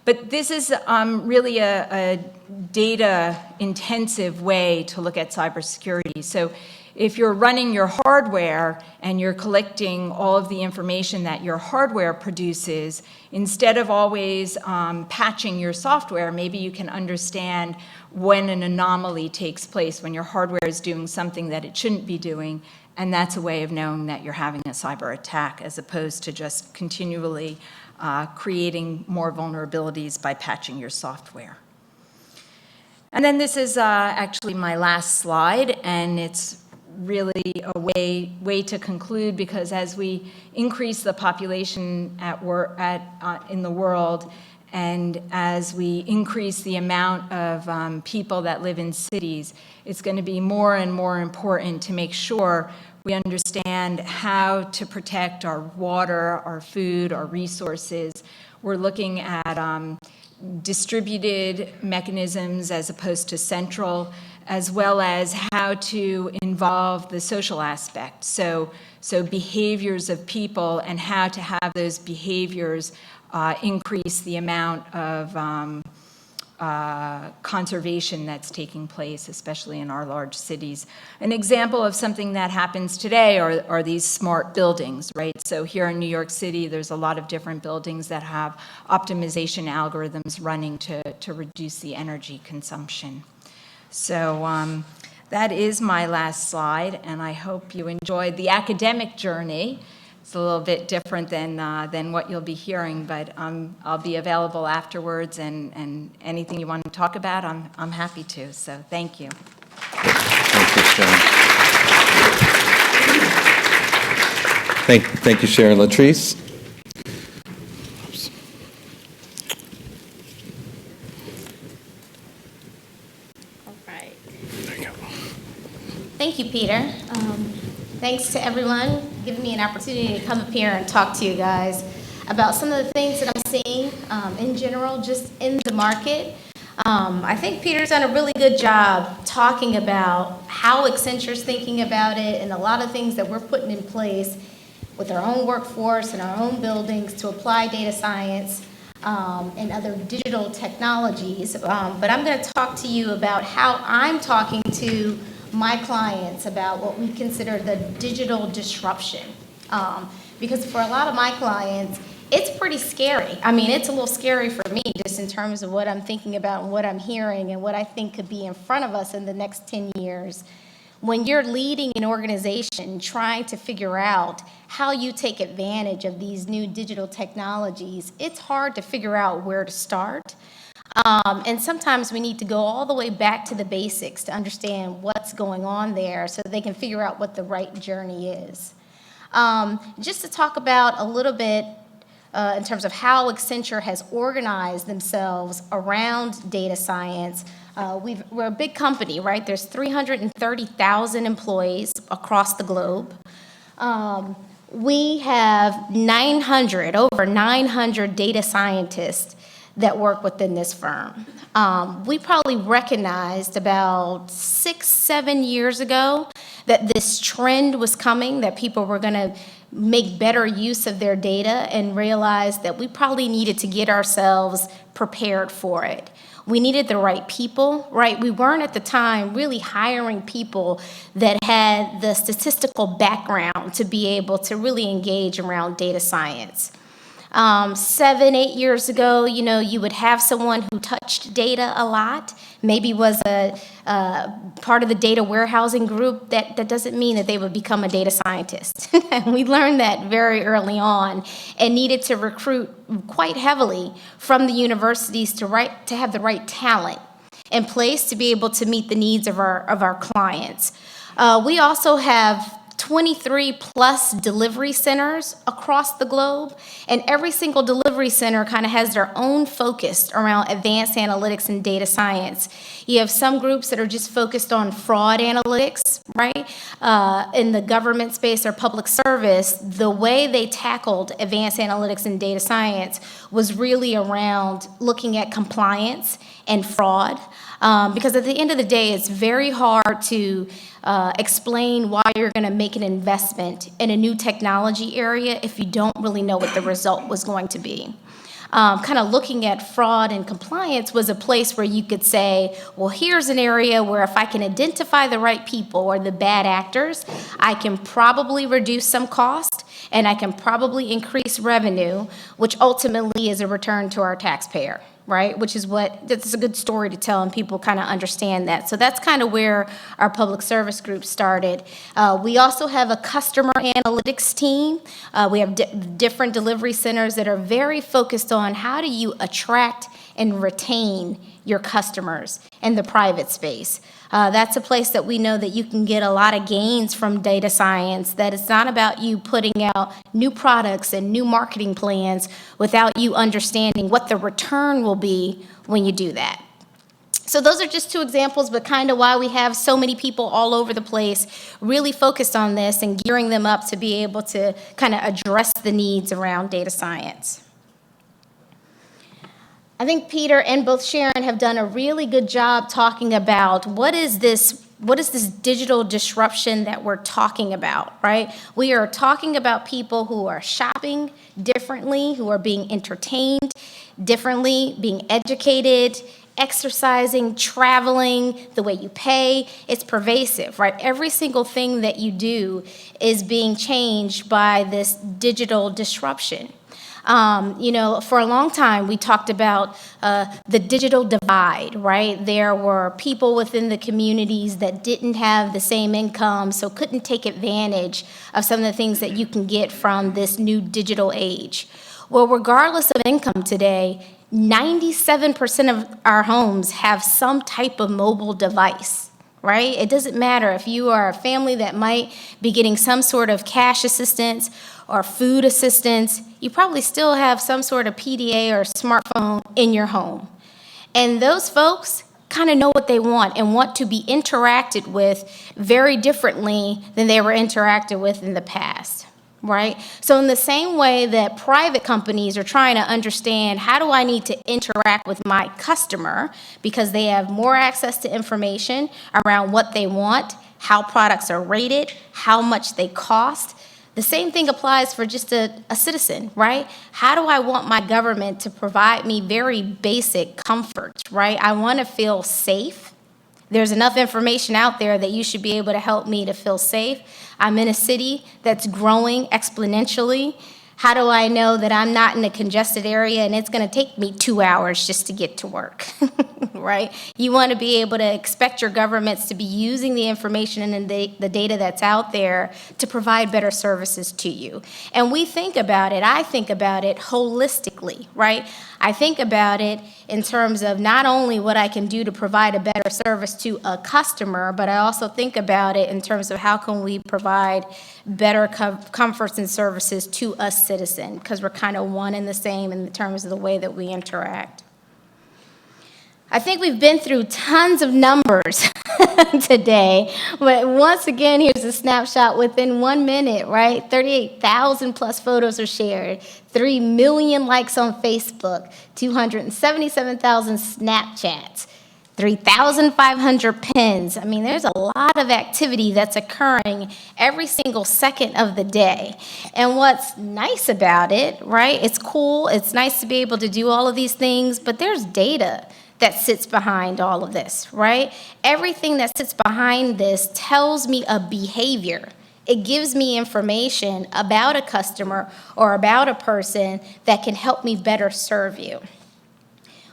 But this is really a data-intensive way to look at cybersecurity. So if you're running your hardware and you're collecting all of the information that your hardware produces, instead of always patching your software, maybe you can understand when an anomaly takes place, when your hardware is doing something that it shouldn't be doing, and that's a way of knowing that you're having a cyber attack, as opposed to just continually creating more vulnerabilities by patching your software. And then this is actually my last slide, and it's really a way to conclude, because as we increase the population in the world, and as we increase the amount of people that live in cities, it's going to be more and more important to make sure we understand how to protect our water, our food, our resources. We're looking at distributed mechanisms as opposed to central, as well as how to involve the social aspect. So behaviors of people and how to have those behaviors increase the amount of conservation that's taking place, especially in our large cities. An example of something that happens today are these smart buildings, right? So here in New York City, there's a lot of different buildings that have optimization algorithms running to reduce the energy consumption. So that is my last slide, and I hope you enjoyed the academic journey. It's a little bit different than what you'll be hearing, but I'll be available afterwards, and anything you want to talk about, I'm happy to. So thank you. Thank you, Sharon. Thank you, Sharon. Latrice? Oops. All right. There you go. Thank you, Peter. Thanks to everyone giving me an opportunity to come up here and talk to you guys about some of the things that I'm seeing in general, just in the market. I think Peter's done a really good job talking about how Accenture's thinking about it and a lot of things that we're putting in place with our own workforce and our own buildings to apply data science and other digital technologies. But I'm going to talk to you about how I'm talking to my clients about what we consider the digital disruption. Because for a lot of my clients, it's pretty scary. I mean, it's a little scary for me just in terms of what I'm thinking about and what I'm hearing and what I think could be in front of us in the next 10 years. When you're leading an organization trying to figure out how you take advantage of these new digital technologies, it's hard to figure out where to start. And sometimes we need to go all the way back to the basics to understand what's going on there so they can figure out what the right journey is. Just to talk about a little bit in terms of how Accenture has organized themselves around data science. We're a big company, right? There's 330,000 employees across the globe. We have over 900 data scientists that work within this firm. We probably recognized about 6-7 years ago that this trend was coming, that people were gonna make better use of their data, and realized that we probably needed to get ourselves prepared for it. We needed the right people, right? We weren't at the time really hiring people that had the statistical background to be able to really engage around data science. 7-8 years ago, you would have someone who touched data a lot, maybe was a part of the data warehousing group. That doesn't mean that they would become a data scientist. We learned that very early on and needed to recruit quite heavily from the universities to have the right talent in place to be able to meet the needs of our clients. We also have 23 plus delivery centers across the globe, and every single delivery center kind of has their own focus around advanced analytics and data science. You have some groups that are just focused on fraud analytics, right? In the government space or public service, the way they tackled advanced analytics and data science was really around looking at compliance and fraud. Because at the end of the day, it's very hard to explain why you're going to make an investment in a new technology area if you don't really know what the result was going to be. kind of looking at fraud and compliance was a place where you could say, well, here's an area where if I can identify the right people or the bad actors, I can probably reduce some cost and I can probably increase revenue, which ultimately is a return to our taxpayer, right? Which is that's a good story to tell and people kind of understand that. So that's kind of where our public service group started. We also have a customer analytics team. We have different delivery centers that are very focused on how do you attract and retain your customers in the private space. That's a place that we know that you can get a lot of gains from data science, that it's not about you putting out new products and new marketing plans without you understanding what the return will be when you do that. So those are just two examples, but kind of why we have so many people all over the place really focused on this and gearing them up to be able to kind of address the needs around data science. I think Peter and both Sharon have done a really good job talking about what is this digital disruption that we're talking about, right? We are talking about people who are shopping differently, who are being entertained differently, being educated, exercising, traveling, the way you pay. It's pervasive, right? Every single thing that you do is being changed by this digital disruption. For a long time, we talked about the digital divide, right? There were people within the communities that didn't have the same income, so couldn't take advantage of some of the things that you can get from this new digital age. Well, regardless of income today, 97% of our homes have some type of mobile device. Right? It doesn't matter if you are a family that might be getting some sort of cash assistance or food assistance, you probably still have some sort of PDA or smartphone in your home. And those folks kind of know what they want and want to be interacted with very differently than they were interacted with in the past. Right? So in the same way that private companies are trying to understand how do I need to interact with my customer because they have more access to information around what they want, how products are rated, how much they cost, the same thing applies for just a citizen, right? How do I want my government to provide me very basic comforts, right? I want to feel safe. There's enough information out there that you should be able to help me to feel safe. I'm in a city that's growing exponentially. How do I know that I'm not in a congested area and it's going to take me 2 hours just to get to work, right? You want to be able to expect your governments to be using the information and the data that's out there to provide better services to you. And I think about it holistically, right? I think about it in terms of not only what I can do to provide a better service to a customer, but I also think about it in terms of how can we provide better comforts and services to a citizen, because we're kind of one and the same in terms of the way that we interact. I think we've been through tons of numbers today, but once again, here's a snapshot within 1 minute, right? 38,000 plus photos are shared, 3 million likes on Facebook, 277,000 Snapchats, 3,500 pins. I mean, there's a lot of activity that's occurring every single second of the day. And what's nice about it, right? It's cool. It's nice to be able to do all of these things, but there's data that sits behind all of this, right? Everything that sits behind this tells me a behavior. It gives me information about a customer or about a person that can help me better serve you.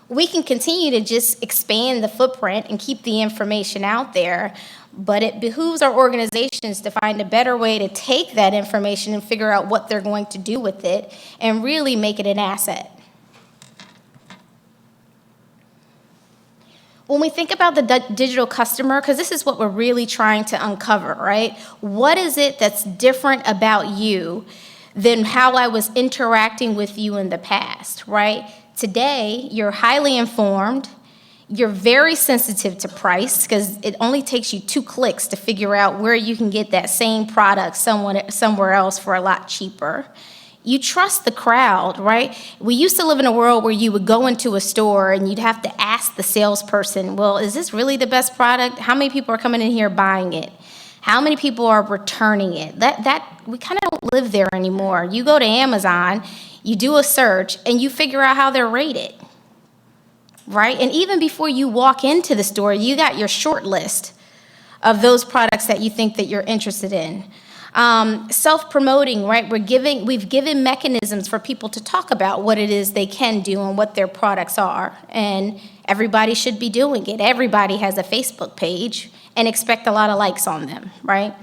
We can continue to just expand the footprint and keep the information out there, but it behooves our organizations to find a better way to take that information and figure out what they're going to do with it and really make it an asset. When we think about the digital customer, because this is what we're really trying to uncover, right? What is it that's different about you than how I was interacting with you in the past, right? Today, you're highly informed. You're very sensitive to price because it only takes you 2 clicks to figure out where you can get that same product somewhere else for a lot cheaper. You trust the crowd, right? We used to live in a world where you would go into a store and you'd have to ask the salesperson, well, is this really the best product? How many people are coming in here buying it? How many people are returning it? That we kind of don't live there anymore. You go to Amazon, you do a search, and you figure out how they're rated, right? And even before you walk into the store, you got your short list of those products that you think that you're interested in. Self-promoting, right? We've given mechanisms for people to talk about what it is they can do and what their products are. And everybody should be doing it. Everybody has a Facebook page and expect a lot of likes on them, right?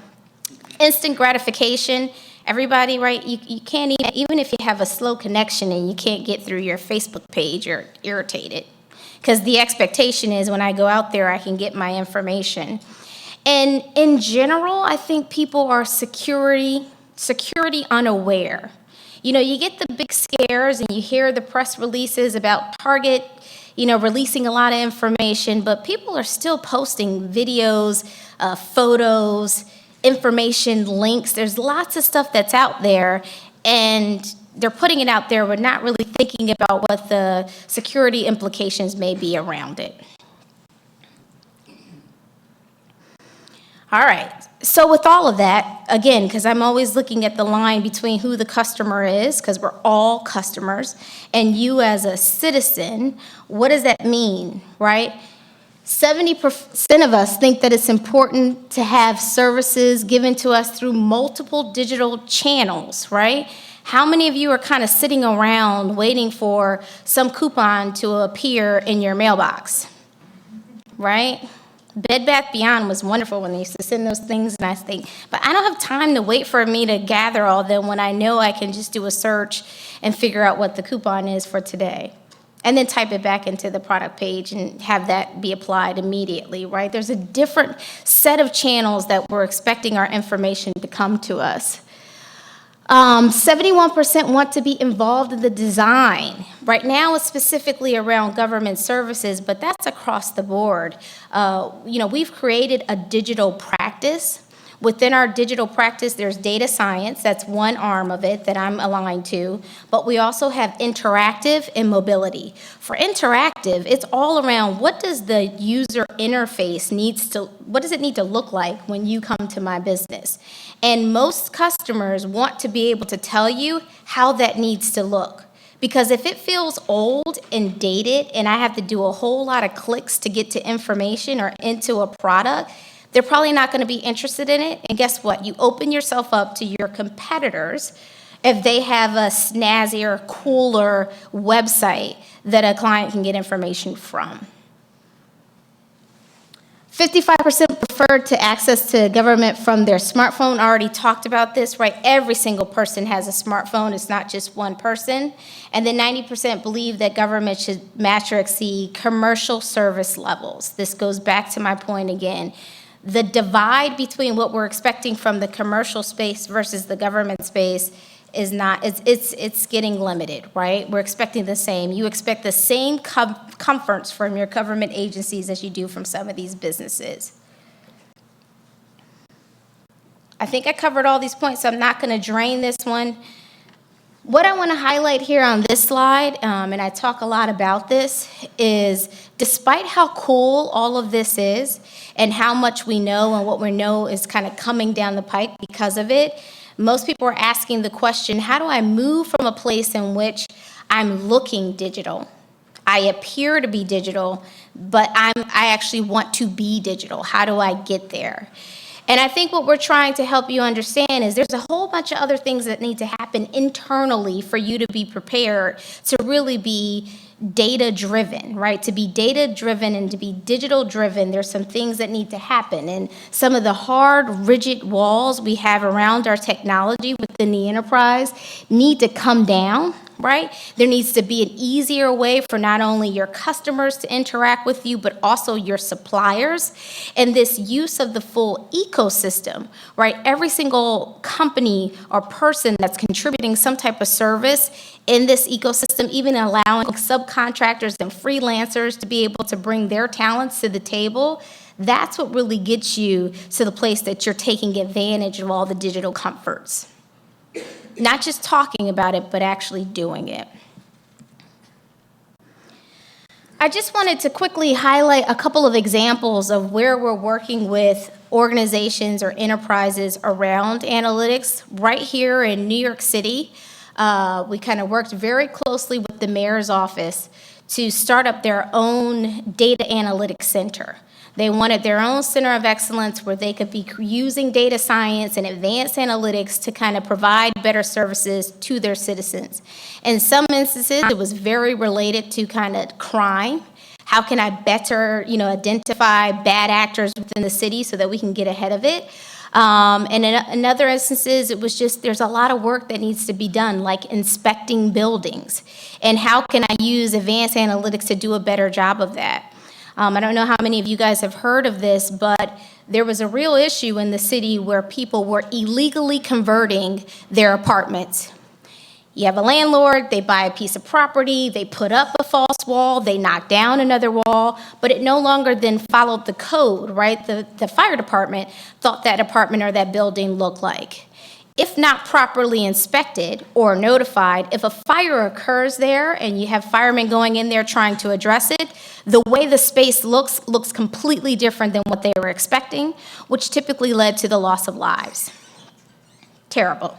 Instant gratification. Everybody, right? You can't even if you have a slow connection and you can't get through your Facebook page, you're irritated. Because the expectation is when I go out there, I can get my information. And in general, I think people are security unaware. You know, you get the big scares and you hear the press releases about Target, you know, releasing a lot of information, but people are still posting videos, photos, information, links. There's lots of stuff that's out there, and they're putting it out there, but not really thinking about what the security implications may be around it. All right, so with all of that, again, because I'm always looking at the line between who the customer is, because we're all customers, and you as a citizen, what does that mean, right? 70% of us think that it's important to have services given to us through multiple digital channels, right? How many of you are kind of sitting around waiting for some coupon to appear in your mailbox, right? Bed Bath Beyond was wonderful when they used to send those things, and I think, but I don't have time to wait for me to gather all them when I know I can just do a search and figure out what the coupon is for today. And then type it back into the product page and have that be applied immediately, right? There's a different set of channels that we're expecting our information to come to us. 71% want to be involved in the design. Right now it's specifically around government services, but that's across the board. You know, we've created a digital practice. Within our digital practice, there's data science. That's one arm of it that I'm aligned to. But we also have interactive and mobility. For interactive, it's all around what does the user interface what does it need to look like when you come to my business? And most customers want to be able to tell you how that needs to look. Because if it feels old and dated and I have to do a whole lot of clicks to get to information or into a product, they're probably not going to be interested in it. And guess what? You open yourself up to your competitors if they have a snazzier, cooler website that a client can get information from. 55% prefer to access to government from their smartphone. I already talked about this, right? Every single person has a smartphone. It's not just one person. And then 90% believe that government should match or exceed commercial service levels. This goes back to my point again. The divide between what we're expecting from the commercial space versus the government space is not, it's getting limited, right? We're expecting the same. You expect the same comforts from your government agencies as you do from some of these businesses. I think I covered all these points, so I'm not going to drain this one. What I want to highlight here on this slide, and I talk a lot about this, is despite how cool all of this is and how much we know and what we know is kind of coming down the pike because of it, most people are asking the question, how do I move from a place in which I'm looking digital? I appear to be digital, but I actually want to be digital. How do I get there? And I think what we're trying to help you understand is there's a whole bunch of other things that need to happen internally for you to be prepared to really be data-driven, right? To be data-driven and to be digital-driven, there's some things that need to happen. And some of the hard, rigid walls we have around our technology within the enterprise need to come down, right? There needs to be an easier way for not only your customers to interact with you, but also your suppliers. And this use of the full ecosystem, right? Every single company or person that's contributing some type of service in this ecosystem, even allowing subcontractors and freelancers to be able to bring their talents to the table, that's what really gets you to the place that you're taking advantage of all the digital comforts. Not just talking about it, but actually doing it. I just wanted to quickly highlight a couple of examples of where we're working with organizations or enterprises around analytics. Right here in New York City, we kind of worked very closely with the mayor's office to start up their own data analytics center. They wanted their own center of excellence where they could be using data science and advanced analytics to kind of provide better services to their citizens. In some instances, it was very related to kind of crime. How can I better, identify bad actors within the city so that we can get ahead of it? And in other instances, it was just there's a lot of work that needs to be done, like inspecting buildings. And how can I use advanced analytics to do a better job of that? I don't know how many of you guys have heard of this, but there was a real issue in the city where people were illegally converting their apartments. You have a landlord, they buy a piece of property, they put up a false wall, they knock down another wall, but it no longer then followed the code, right? The fire department thought that apartment or that building looked like. If not properly inspected or notified, if a fire occurs there and you have firemen going in there trying to address it, the way the space looks completely different than what they were expecting, which typically led to the loss of lives. Terrible.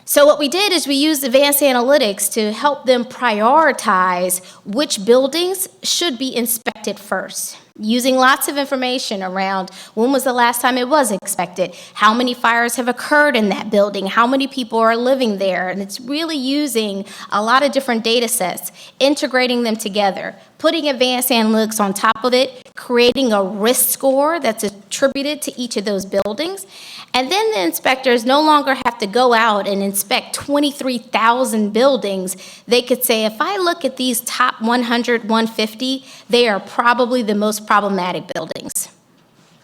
So what we did is we used advanced analytics to help them prioritize which buildings should be inspected first, using lots of information around when was the last time it was inspected, how many fires have occurred in that building, how many people are living there, and it's really using a lot of different data sets, integrating them together, putting advanced analytics on top of it, creating a risk score that's attributed to each of those buildings. And then the inspectors no longer have to go out and inspect 23,000 buildings. They could say, if I look at these top 100, 150, they are probably the most problematic buildings.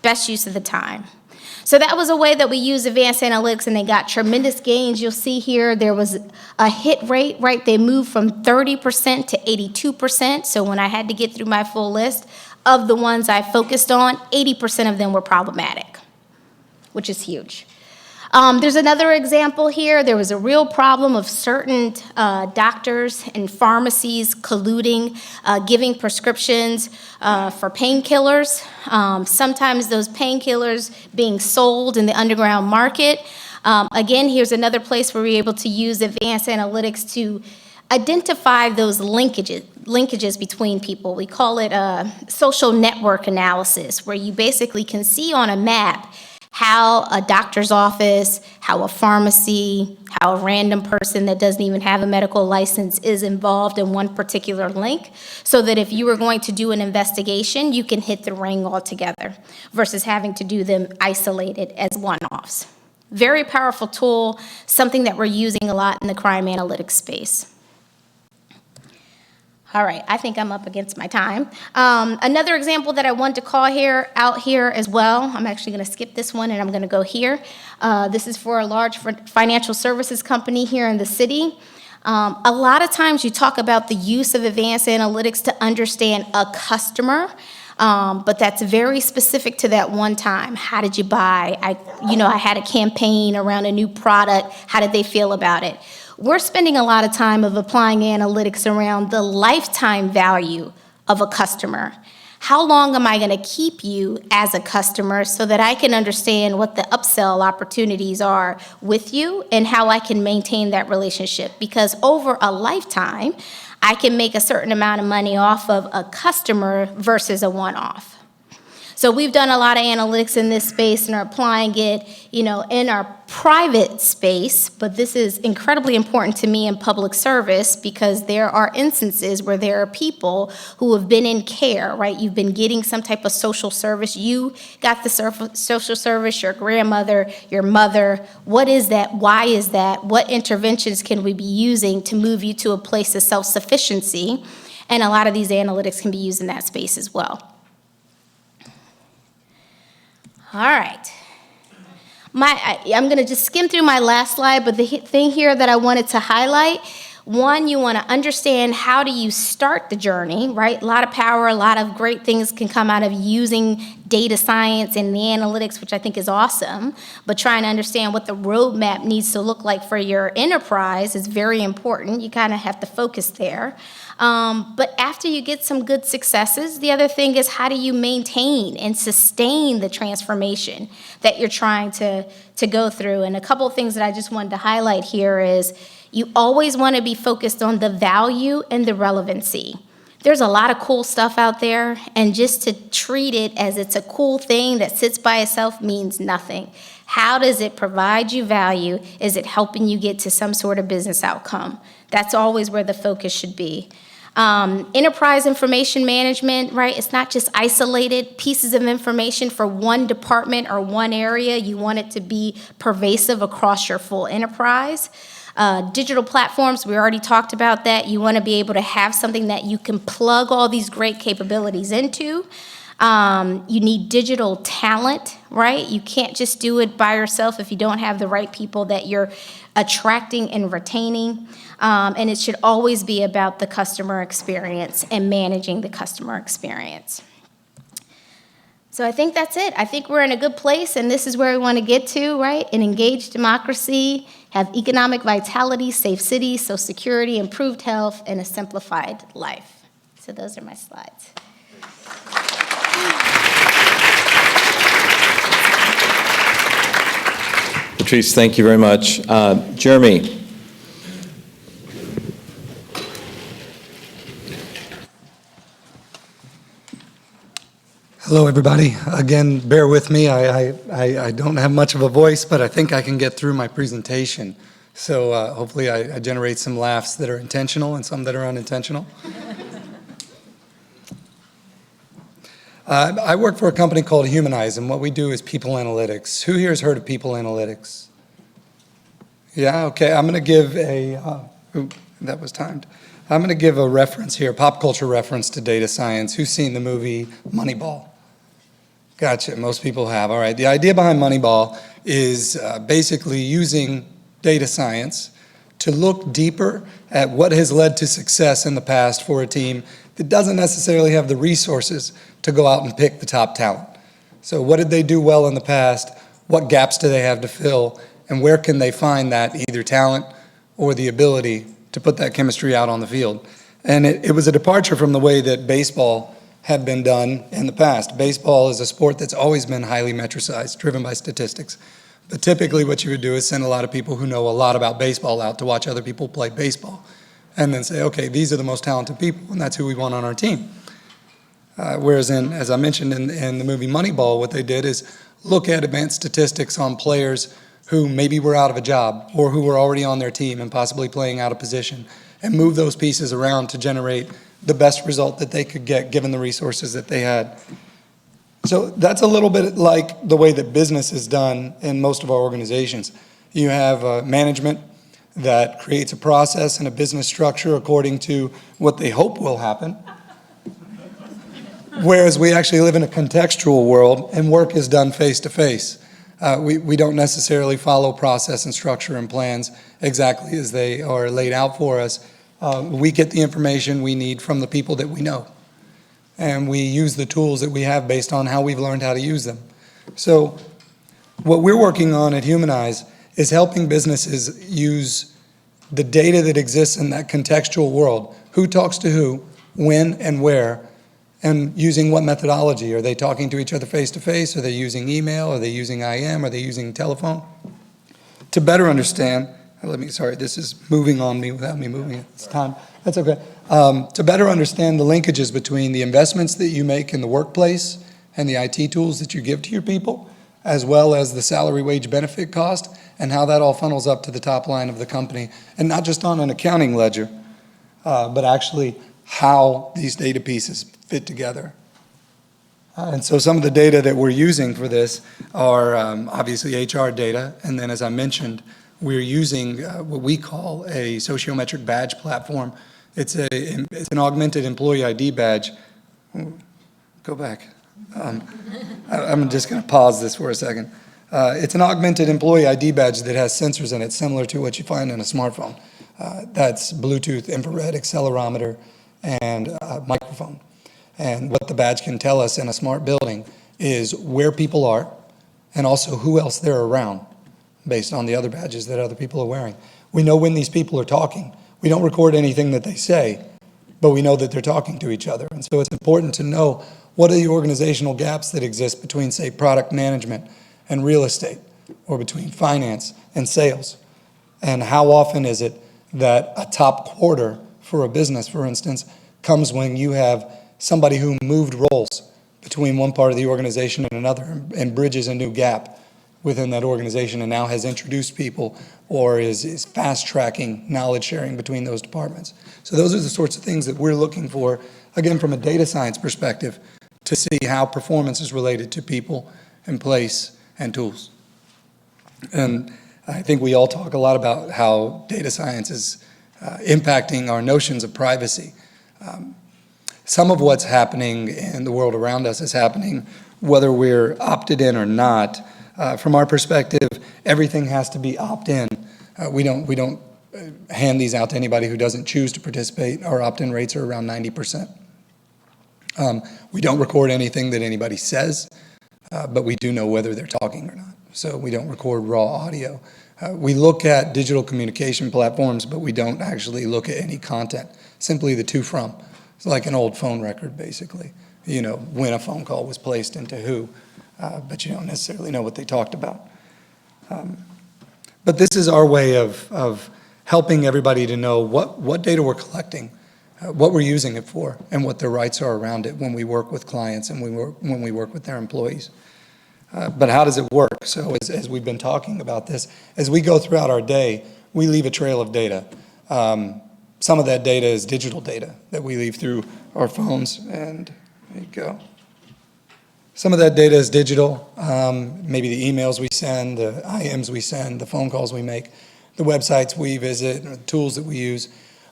Best use of the time. So that was a way that we used advanced analytics, and they got tremendous gains. You'll see here there was a hit rate, right? They moved from 30% to 82%. So when I had to get through my full list of the ones I focused on, 80% of them were problematic, which is huge. There's another example here. There was a real problem of certain doctors and pharmacies colluding, giving prescriptions for painkillers. Sometimes those painkillers being sold in the underground market. Again, here's another place where we're able to use advanced analytics to identify those linkages between people. We call it social network analysis, where you basically can see on a map how a doctor's office, how a pharmacy, how a random person that doesn't even have a medical license is involved in one particular link, so that if you were going to do an investigation, you can hit the ring altogether versus having to do them isolated as one-offs. Very powerful tool, something that we're using a lot in the crime analytics space. All right, I think I'm up against my time. Another example that I wanted to call out here as well, I'm actually going to skip this one and I'm going to go here. This is for a large financial services company here in the city. A lot of times you talk about the use of advanced analytics to understand a customer, but that's very specific to that one time. How did you buy? I had a campaign around a new product. How did they feel about it? We're spending a lot of time of applying analytics around the lifetime value of a customer. How long am I going to keep you as a customer so that I can understand what the upsell opportunities are with you and how I can maintain that relationship? Because over a lifetime, I can make a certain amount of money off of a customer versus a one-off. So we've done a lot of analytics in this space and are applying it, in our private space, but this is incredibly important to me in public service because there are instances where there are people who have been in care, right? You've been getting some type of social service. You got the social service, your grandmother, your mother. What is that? Why is that? What interventions can we be using to move you to a place of self-sufficiency? And a lot of these analytics can be used in that space as well. All right. I'm going to just skim through my last slide, but the thing here that I wanted to highlight One, you want to understand how do you start the journey, right? A lot of power, a lot of great things can come out of using data science and the analytics, which I think is awesome, but trying to understand what the roadmap needs to look like for your enterprise is very important. You kind of have to focus there. But after you get some good successes, the other thing is how do you maintain and sustain the transformation that you're trying to go through? And a couple of things that I just wanted to highlight here is you always want to be focused on the value and the relevancy. There's a lot of cool stuff out there, and just to treat it as it's a cool thing that sits by itself means nothing. How does it provide you value? Is it helping you get to some sort of business outcome? That's always where the focus should be. Enterprise information management, right? It's not just isolated pieces of information for one department or one area. You want it to be pervasive across your full enterprise. Digital platforms, we already talked about that. You want to be able to have something that you can plug all these great capabilities into. You need digital talent, right? You can't just do it by yourself if you don't have the right people that you're attracting and retaining. And it should always be about the customer experience and managing the customer experience. So I think that's it. I think we're in a good place, and this is where we want to get to, right? An engaged democracy, have economic vitality, safe cities, social security, improved health, and a simplified life. So those are my slides. Patrice, thank you very much. Jeremy. Hello, everybody. Again, bear with me. I don't have much of a voice, but I think I can get through my presentation. So hopefully I generate some laughs that are intentional and some that are unintentional. I work for a company called Humanize, and what we do is people analytics. Who here has heard of people analytics? Yeah, okay. I'm going to give that was timed. I'm going to give a reference here, pop culture reference to data science. Who's seen the movie Moneyball? Gotcha, most people have. All right, the idea behind Moneyball is basically using data science to look deeper at what has led to success in the past for a team that doesn't necessarily have the resources to go out and pick the top talent. So what did they do well in the past? What gaps do they have to fill? And where can they find that either talent or the ability to put that chemistry out on the field? And it was a departure from the way that baseball had been done in the past. Baseball is a sport that's always been highly metricized, driven by statistics. But typically what you would do is send a lot of people who know a lot about baseball out to watch other people play baseball, and then say, okay, these are the most talented people, and that's who we want on our team. Whereas as I mentioned in the movie Moneyball, what they did is look at advanced statistics on players who maybe were out of a job or who were already on their team and possibly playing out of position, and move those pieces around to generate the best result that they could get given the resources that they had. So that's a little bit like the way that business is done in most of our organizations. You have management that creates a process and a business structure according to what they hope will happen, whereas we actually live in a contextual world and work is done face-to-face. We don't necessarily follow process and structure and plans exactly as they are laid out for us. We get the information we need from the people that we know, and we use the tools that we have based on how we've learned how to use them. So what we're working on at Humanize is helping businesses use the data that exists in that contextual world. Who talks to who, when and where, and using what methodology. Are they talking to each other face-to-face? Are they using email? Are they using IM? Are they using telephone? To better understand, sorry, this is moving on me without me moving it. It's time. That's okay. To better understand the linkages between the investments that you make in the workplace and the IT tools that you give to your people, as well as the salary, wage, benefit cost, and how that all funnels up to the top line of the company. And not just on an accounting ledger, but actually how these data pieces fit together. And so some of the data that we're using for this are obviously HR data, and then as I mentioned, we're using what we call a sociometric badge platform. It's an augmented employee ID badge. Go back. I'm just going to pause this for a second. It's an augmented employee ID badge that has sensors in it, similar to what you find in a smartphone. That's Bluetooth, infrared, accelerometer, and microphone. And what the badge can tell us in a smart building is where people are and also who else they're around based on the other badges that other people are wearing. We know when these people are talking. We don't record anything that they say, but we know that they're talking to each other. And so it's important to know what are the organizational gaps that exist between, say, product management and real estate, or between finance and sales. And how often is it that a top quarter for a business, for instance, comes when you have somebody who moved roles between one part of the organization and another and bridges a new gap within that organization and now has introduced people or is fast-tracking knowledge sharing between those departments. So those are the sorts of things that we're looking for, again, from a data science perspective, to see how performance is related to people and place and tools. And I think we all talk a lot about how data science is impacting our notions of privacy. Some of what's happening in the world around us is happening whether we're opted in or not. From our perspective, everything has to be opt-in. We don't hand these out to anybody who doesn't choose to participate. Our opt-in rates are around 90%. We don't record anything that anybody says, but we do know whether they're talking or not. So we don't record raw audio. We look at digital communication platforms, but we don't actually look at any content, simply the to from. It's like an old phone record, basically. You know, when a phone call was placed into who, but you don't necessarily know what they talked about. But this is our way of helping everybody to know what data we're collecting, what we're using it for, and what their rights are around it when we work with clients and when we work with their employees. But how does it work? So as we've been talking about this, as we go throughout our day, we leave a trail of data. Some of that data is digital data that we leave through our phones, and there you go. Some of that data is digital, maybe the emails we send, the IMs we send, the phone calls we make, the websites we visit, or the tools that we use.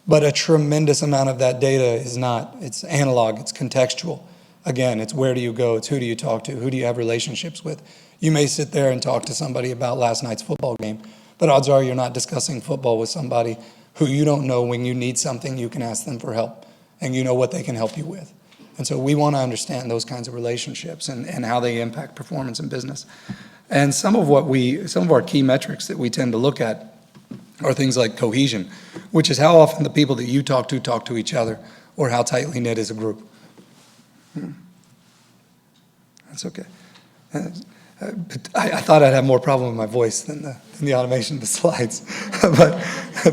But a tremendous amount of that data is not. It's analog, it's contextual. Again, it's where do you go, it's who do you talk to, who do you have relationships with. You may sit there and talk to somebody about last night's football game, but odds are you're not discussing football with somebody who you don't know when you need something, you can ask them for help, and you know what they can help you with. And so we want to understand those kinds of relationships and how they impact performance in business. And some of our key metrics that we tend to look at are things like cohesion, which is how often the people that you talk to each other, or how tightly knit is a group. That's okay. But I thought I'd have more problem with my voice than the automation of the slides. But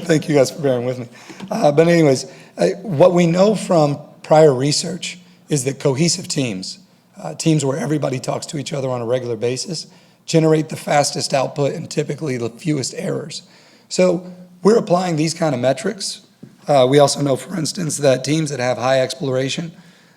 thank you guys for bearing with me. But anyways, what we know from prior research is that cohesive teams, teams where everybody talks to each other on a regular basis, generate the fastest output and typically the fewest errors. So we're applying these kind of metrics. We also know, for instance, that teams that have high exploration,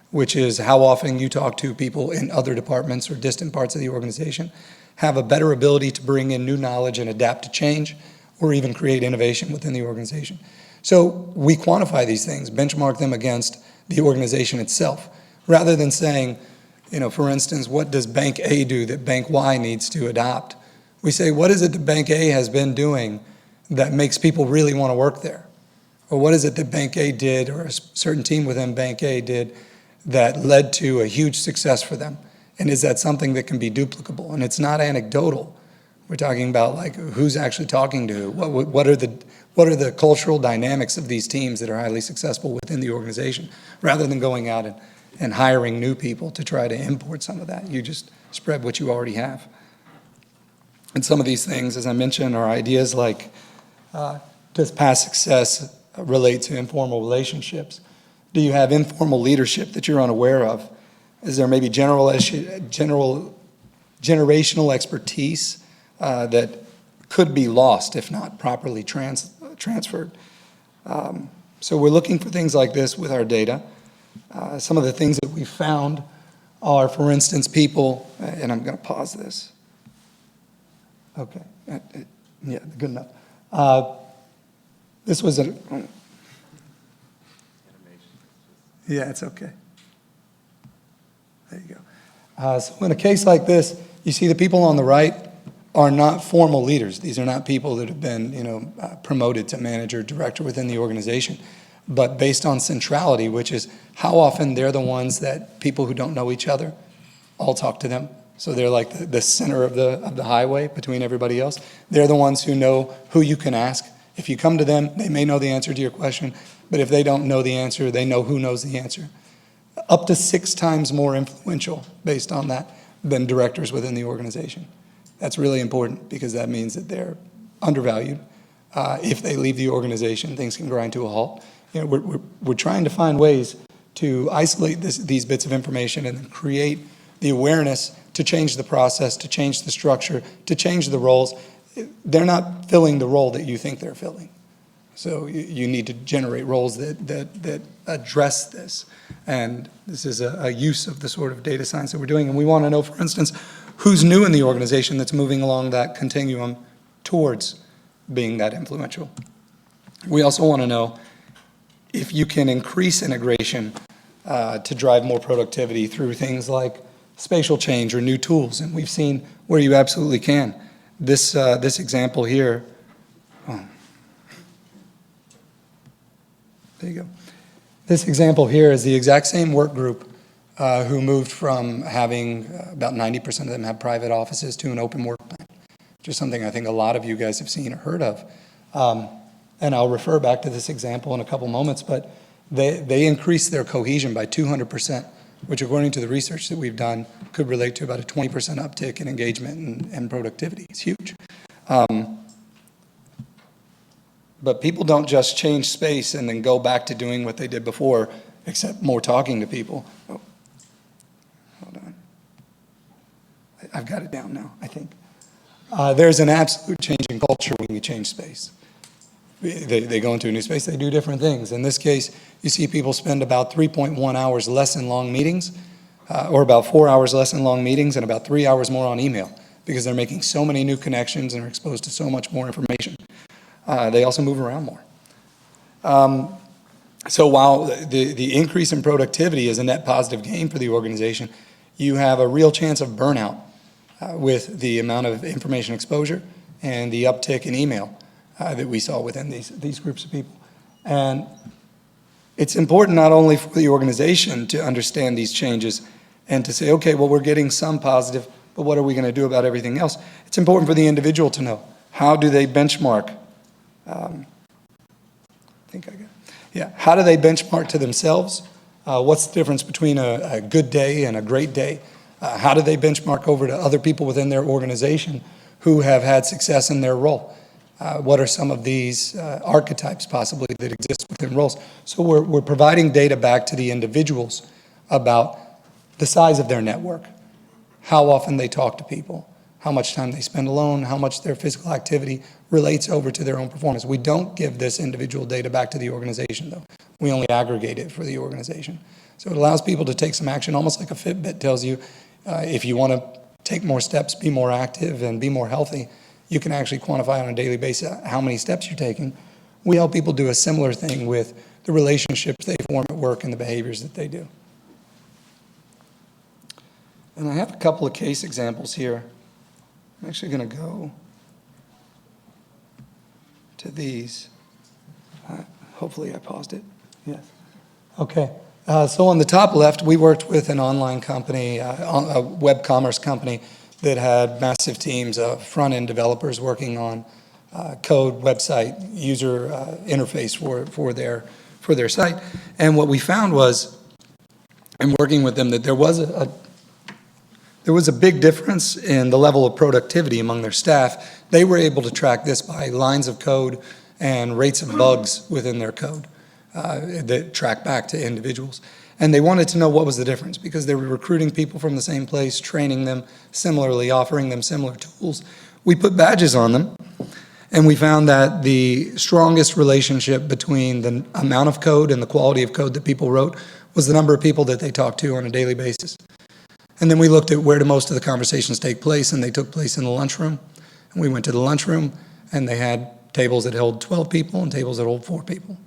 which is how often you talk to people in other departments or distant parts of the organization, have a better ability to bring in new knowledge and adapt to change, or even create innovation within the organization. So we quantify these things, benchmark them against the organization itself, rather than saying, you know, for instance, what does Bank A do that Bank Y needs to adopt? We say, what is it that Bank A has been doing that makes people really want to work there? Or what is it that Bank A did, or a certain team within Bank A did, that led to a huge success for them? And is that something that can be duplicable? And it's not anecdotal. We're talking about like who's actually talking to who. What are the cultural dynamics of these teams that are highly successful within the organization, rather than going out and hiring new people to try to import some of that. You just spread what you already have. And some of these things, as I mentioned, are ideas like, does past success relate to informal relationships? Do you have informal leadership that you're unaware of? Is there maybe generational expertise that could be lost if not properly transferred? So we're looking for things like this with our data. Some of the things that we found are, for instance, people, and I'm going to pause this. Okay, yeah, good enough. This was a, yeah, it's okay. There you go. So in a case like this, you see the people on the right are not formal leaders. These are not people that have been, promoted to manager, director within the organization, but based on centrality, which is how often they're the ones that people who don't know each other all talk to them. So they're like the center of the highway between everybody else. They're the ones who know who you can ask. If you come to them, they may know the answer to your question, but if they don't know the answer, they know who knows the answer. Up to 6 times more influential based on that than directors within the organization. That's really important because that means that they're undervalued. If they leave the organization, things can grind to a halt. We're trying to find ways to isolate these bits of information and then create the awareness to change the process, to change the structure, to change the roles. They're not filling the role that you think they're filling. So you need to generate roles that address this. And this is a use of the sort of data science that we're doing. And we want to know, for instance, who's new in the organization that's moving along that continuum towards being that influential. We also want to know if you can increase integration to drive more productivity through things like spatial change or new tools. And we've seen where you absolutely can. This example here, there you go. This example here is the exact same work group who moved from having about 90% of them have private offices to an open work plan, which is something I think a lot of you guys have seen or heard of. And I'll refer back to this example in a couple moments, but they increased their cohesion by 200%, which according to the research that we've done could relate to about a 20% uptick in engagement and productivity. It's huge. But people don't just change space and then go back to doing what they did before, except more talking to people. Oh, hold on. I've got it down now, I think. There's an absolute change in culture when you change space. They go into a new space, they do different things. In this case, you see people spend about 3.1 hours less in long meetings, or about 4 hours less in long meetings, and about 3 hours more on email, because they're making so many new connections and are exposed to so much more information. They also move around more. So while the increase in productivity is a net positive gain for the organization, you have a real chance of burnout with the amount of information exposure and the uptick in email that we saw within these groups of people. And it's important not only for the organization to understand these changes and to say, okay, well, we're getting some positive, but what are we going to do about everything else? It's important for the individual to know, how do they benchmark? How do they benchmark to themselves? What's the difference between a good day and a great day? How do they benchmark over to other people within their organization who have had success in their role? What are some of these archetypes possibly that exist within roles? So we're providing data back to the individuals about the size of their network, how often they talk to people, how much time they spend alone, how much their physical activity relates over to their own performance. We don't give this individual data back to the organization, though. We only aggregate it for the organization. So it allows people to take some action, almost like a Fitbit tells you, if you want to take more steps, be more active, and be more healthy, you can actually quantify on a daily basis how many steps you're taking. We help people do a similar thing with the relationships they form at work and the behaviors that they do. And I have a couple of case examples here. I'm actually going to go to these. Hopefully I paused it. Yes. Okay. So on the top left, we worked with an online company, a web commerce company that had massive teams of front-end developers working on code, website, user interface for their site. And what we found was, in working with them, that there was a big difference in the level of productivity among their staff. They were able to track this by lines of code and rates of bugs within their code that track back to individuals. And they wanted to know what was the difference, because they were recruiting people from the same place, training them similarly, offering them similar tools. We put badges on them, and we found that the strongest relationship between the amount of code and the quality of code that people wrote was the number of people that they talked to on a daily basis. And then we looked at where do most of the conversations take place, and they took place in the lunchroom. And we went to the lunchroom, and they had tables that held 12 people and tables that held 4 people.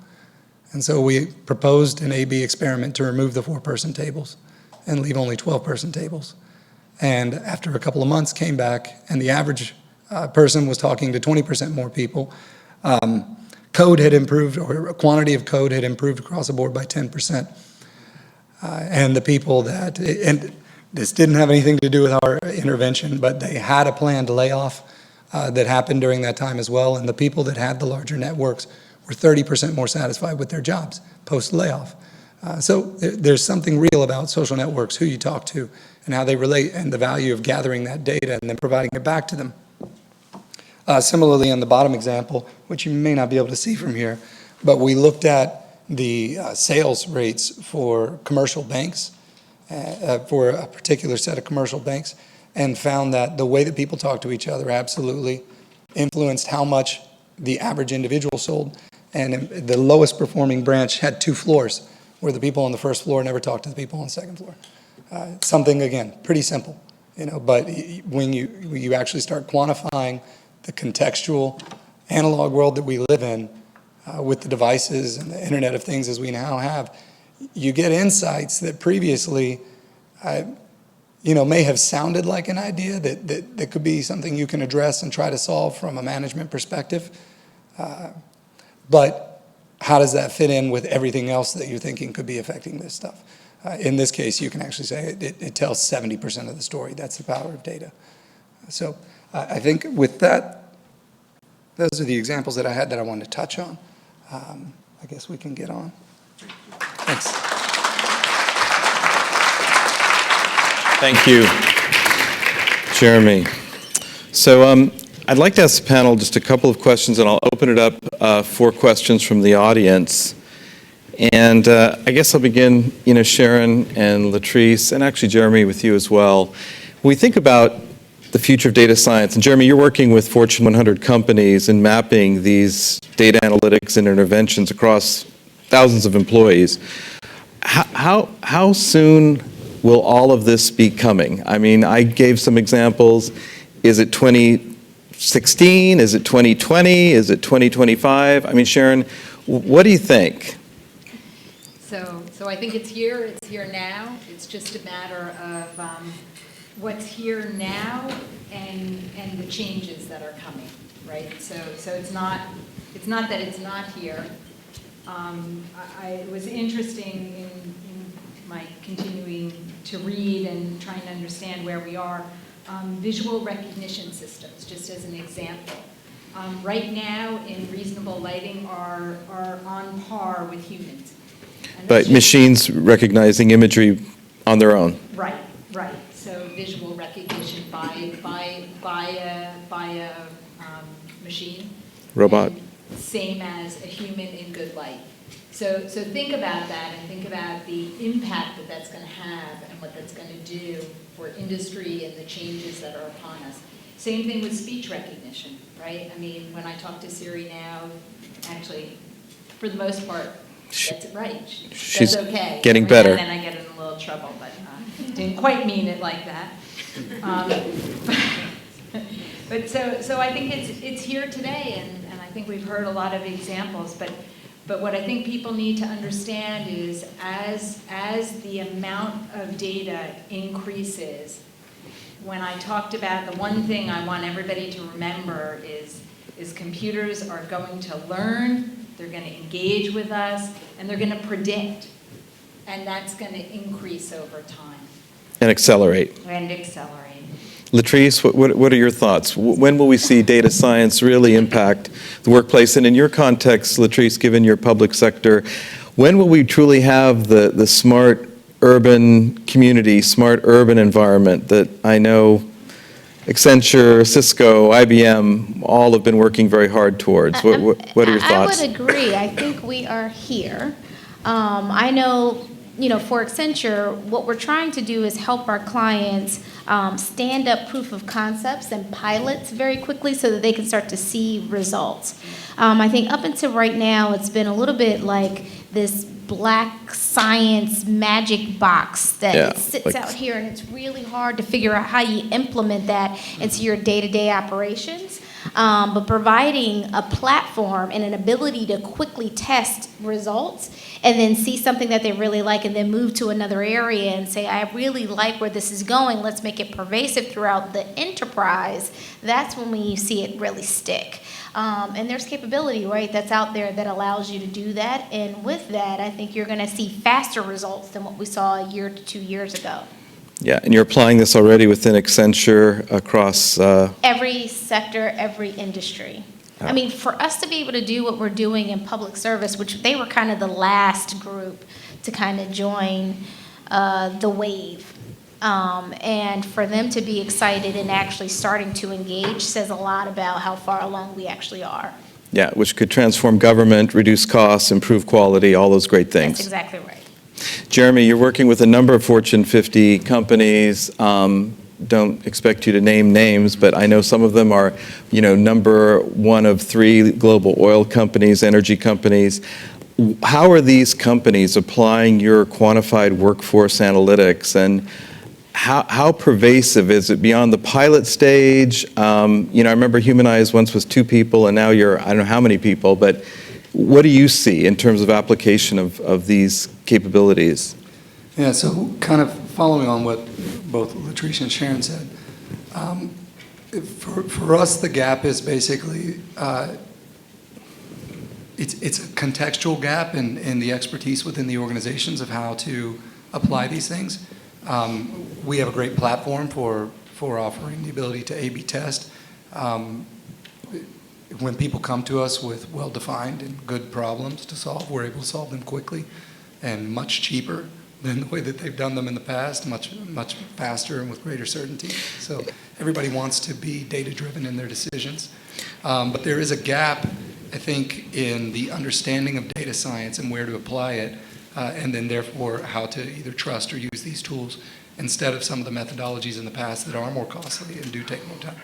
And so we proposed an A/B experiment to remove the 4-person tables and leave only 12-person tables. And after a couple of months, came back, and the average person was talking to 20% more people. Code had improved, or quantity of code had improved across the board by 10%. And the people that, and this didn't have anything to do with our intervention, but they had a planned layoff that happened during that time as well. And the people that had the larger networks were 30% more satisfied with their jobs post-layoff. So there's something real about social networks, who you talk to and how they relate, and the value of gathering that data and then providing it back to them. Similarly, on the bottom example, which you may not be able to see from here, but we looked at the sales rates for commercial banks, for a particular set of commercial banks, and found that the way that people talk to each other absolutely influenced how much the average individual sold. And the lowest performing branch had 2 floors, where the people on the first floor never talked to the people on the second floor. Something, again, pretty simple, but when you actually start quantifying the contextual analog world that we live in, with the devices and the Internet of Things as we now have, you get insights that previously, may have sounded like an idea that could be something you can address and try to solve from a management perspective. But how does that fit in with everything else that you're thinking could be affecting this stuff? In this case, you can actually say it tells 70% of the story. That's the power of data. So I think with that, those are the examples that I had that I wanted to touch on. I guess we can get on. Thanks. Thank you, Jeremy. So I'd like to ask the panel just a couple of questions, and I'll open it up for questions from the audience. And I guess I'll begin, Sharon and Latrice, and actually Jeremy with you as well. When we think about the future of data science, and Jeremy, you're working with Fortune 100 companies and mapping these data analytics and interventions across thousands of employees. How soon will all of this be coming? I mean, I gave some examples. Is it 2016? Is it 2020? Is it 2025? I mean, Sharon, what do you think? So I think it's here now. It's just a matter of what's here now and the changes that are coming, right? So it's not that it's not here. It was interesting in my continuing to read and trying to understand where we are. Visual recognition systems, just as an example. Right now, in reasonable lighting, are on par with humans. But machines recognizing imagery on their own. Right. So visual recognition by a machine. Robot. Same as a human in good light. So think about that, and think about the impact that that's going to have and what that's going to do for industry and the changes that are upon us. Same thing with speech recognition, right? I mean, when I talk to Siri now, actually, for the most part, that's right. She's that's okay. getting better. And then I get in a little trouble, but didn't quite mean it like that. But so I think it's here today, and I think we've heard a lot of examples. But what I think people need to understand is as the amount of data increases, when I talked about the one thing I want everybody to remember is computers are going to learn, they're going to engage with us, and they're going to predict. And that's going to increase over time. And accelerate. Latrice, what are your thoughts? When will we see data science really impact the workplace? And in your context, Latrice, given your public sector, when will we truly have the smart urban community, smart urban environment that I know Accenture, Cisco, IBM, all have been working very hard towards? What are your thoughts? I would agree. I think we are here. I know, for Accenture, what we're trying to do is help our clients stand up proof of concepts and pilots very quickly so that they can start to see results. I think up until right now, it's been a little bit like this black science magic box that sits out here, and it's really hard to figure out how you implement that into your day-to-day operations. but providing a platform and an ability to quickly test results and then see something that they really like and then move to another area and say, I really like where this is going, let's make it pervasive throughout the enterprise. That's when we see it really stick. And there's capability, right, that's out there that allows you to do that. And with that, I think you're going to see faster results than what we saw a year to 2 years ago. Yeah, and you're applying this already within Accenture across. Every sector, every industry. I mean, for us to be able to do what we're doing in public service, which they were kind of the last group to kind of join the wave. And for them to be excited and actually starting to engage says a lot about how far along we actually are. Yeah, which could transform government, reduce costs, improve quality, all those great things. That's exactly right. Jeremy, you're working with a number of Fortune 50 companies. Don't expect you to name names, but I know some of them are, number one of 3 global oil companies, energy companies. How are these companies applying your quantified workforce analytics, and how pervasive is it beyond the pilot stage? I remember Humanize once was 2 people, and now you're, I don't know how many people, but what do you see in terms of application of these capabilities? Yeah, so kind of following on what both Latricia and Sharon said, for us, the gap is basically, it's a contextual gap in the expertise within the organizations of how to apply these things. We have a great platform for offering the ability to A/B test. When people come to us with well-defined and good problems to solve, we're able to solve them quickly and much cheaper than the way that they've done them in the past, much faster and with greater certainty. So everybody wants to be data-driven in their decisions. But there is a gap, I think, in the understanding of data science and where to apply it, and then therefore how to either trust or use these tools instead of some of the methodologies in the past that are more costly and do take more time.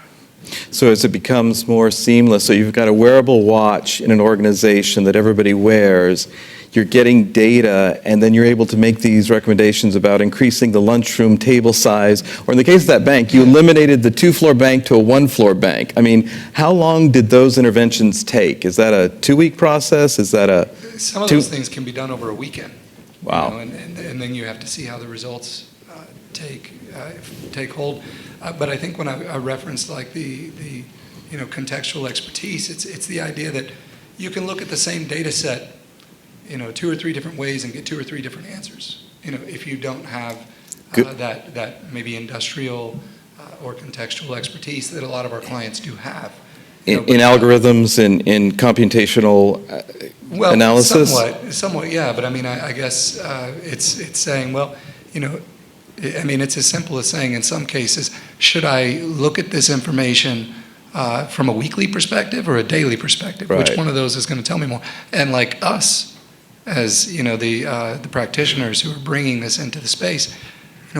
So as it becomes more seamless, so you've got a wearable watch in an organization that everybody wears, you're getting data, and then you're able to make these recommendations about increasing the lunchroom table size, or in the case of that bank, you eliminated the 2-floor bank to a 1-floor bank. I mean, how long did those interventions take? Is that a 2-week process? Is that a Some of those things can be done over a weekend. Wow. And then you have to see how the results take hold. But I think when I referenced like the contextual expertise, it's the idea that you can look at the same data set 2 or 3 different ways and get 2 or 3 different answers. If you don't have that maybe industrial or contextual expertise that a lot of our clients do have. in algorithms, in computational analysis? Somewhat, yeah. But I mean, I guess it's saying, well, it's as simple as saying in some cases, should I look at this information from a weekly perspective or a daily perspective? Right. Which one of those is going to tell me more? And like us, as the practitioners who are bringing this into the space,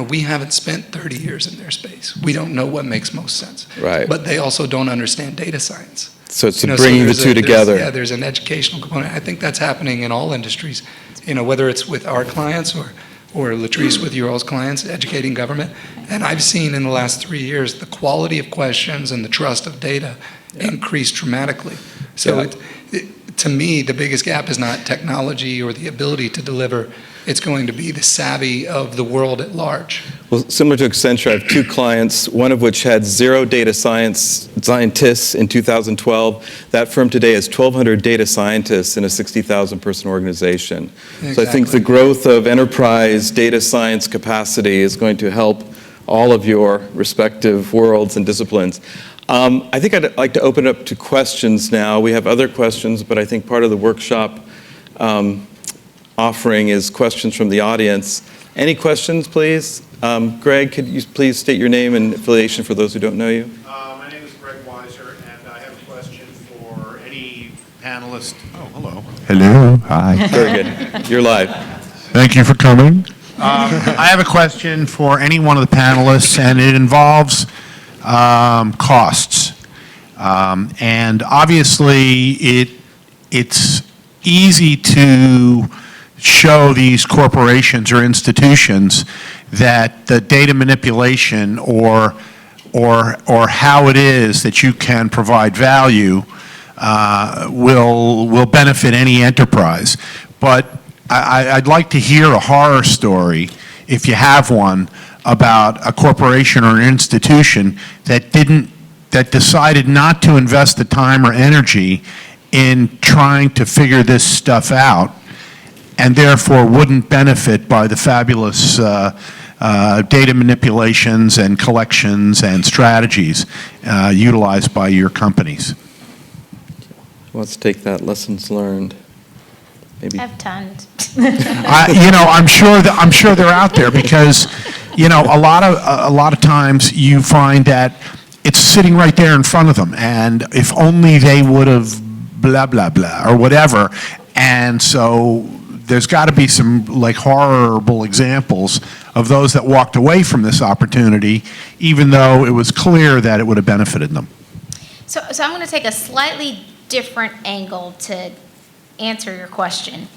we haven't spent 30 years in their space. We don't know what makes most sense. Right. But they also don't understand data science. So it's bringing the two together. There's an educational component. I think that's happening in all industries, whether it's with our clients or Latrice with your all's clients, educating government. And I've seen in the last 3 years the quality of questions and the trust of data increase dramatically. So to me, the biggest gap is not technology or the ability to deliver. It's going to be the savvy of the world at large. Well, similar to Accenture, I have 2 clients, one of which had 0 data scientists in 2012. That firm today has 1,200 data scientists in a 60,000 person organization. Exactly. So I think the growth of enterprise data science capacity is going to help all of your respective worlds and disciplines. I think I'd like to open it up to questions now. We have other questions, but I think part of the workshop offering is questions from the audience. Any questions, please? Greg, could you please state your name and affiliation for those who don't know you? My name is Greg Weiser, and I have a question for any panelist. Oh, hello. Hello. Hi. Very good. You're live. Thank you for coming. I have a question for any one of the panelists, and it involves costs. And obviously, it's easy to show these corporations or institutions that the data manipulation or or how it is that you can provide value will benefit any enterprise. But I'd like to hear a horror story, if you have one, about a corporation or an institution that decided not to invest the time or energy in trying to figure this stuff out, and therefore wouldn't benefit by the fabulous data manipulations and collections and strategies utilized by your companies. Let's take that lessons learned. Maybe. I have tons. I'm sure they're out there, because a lot of times you find that it's sitting right there in front of them, and if only they would have blah blah blah or whatever. And so there's got to be some horrible examples of those that walked away from this opportunity, even though it was clear that it would have benefited them. So I'm going to take a slightly different angle to answer your question.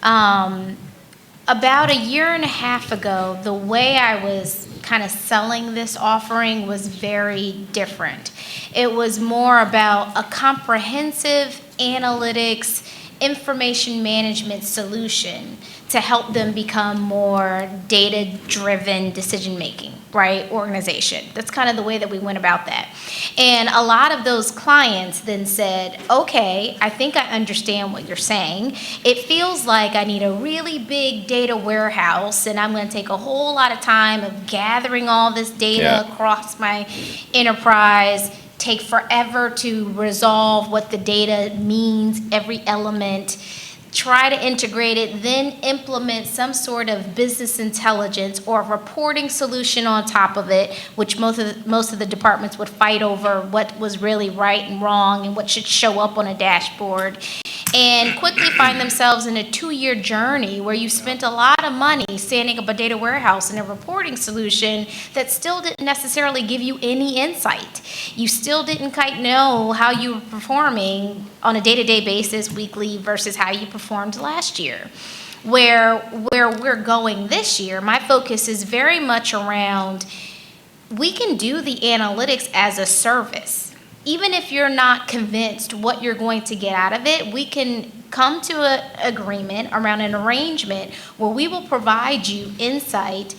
About a year and a half ago, the way I was kind of selling this offering was very different. It was more about a comprehensive analytics, information management solution to help them become more data-driven decision-making, right, organization. That's kind of the way that we went about that. And a lot of those clients then said, okay, I think I understand what you're saying. It feels like I need a really big data warehouse, and I'm going to take a whole lot of time of gathering all this data across my enterprise, take forever to resolve what the data means, every element, try to integrate it, then implement some sort of business intelligence or reporting solution on top of it, which most of the departments would fight over what was really right and wrong and what should show up on a dashboard, and quickly find themselves in a 2-year journey where you spent a lot of money standing up a data warehouse and a reporting solution that still didn't necessarily give you any insight. You still didn't quite know how you were performing on a day-to-day basis, weekly, versus how you performed last year. Where we're going this year, my focus is very much around, we can do the analytics as a service. Even if you're not convinced what you're going to get out of it, we can come to an agreement around an arrangement where we will provide you insight.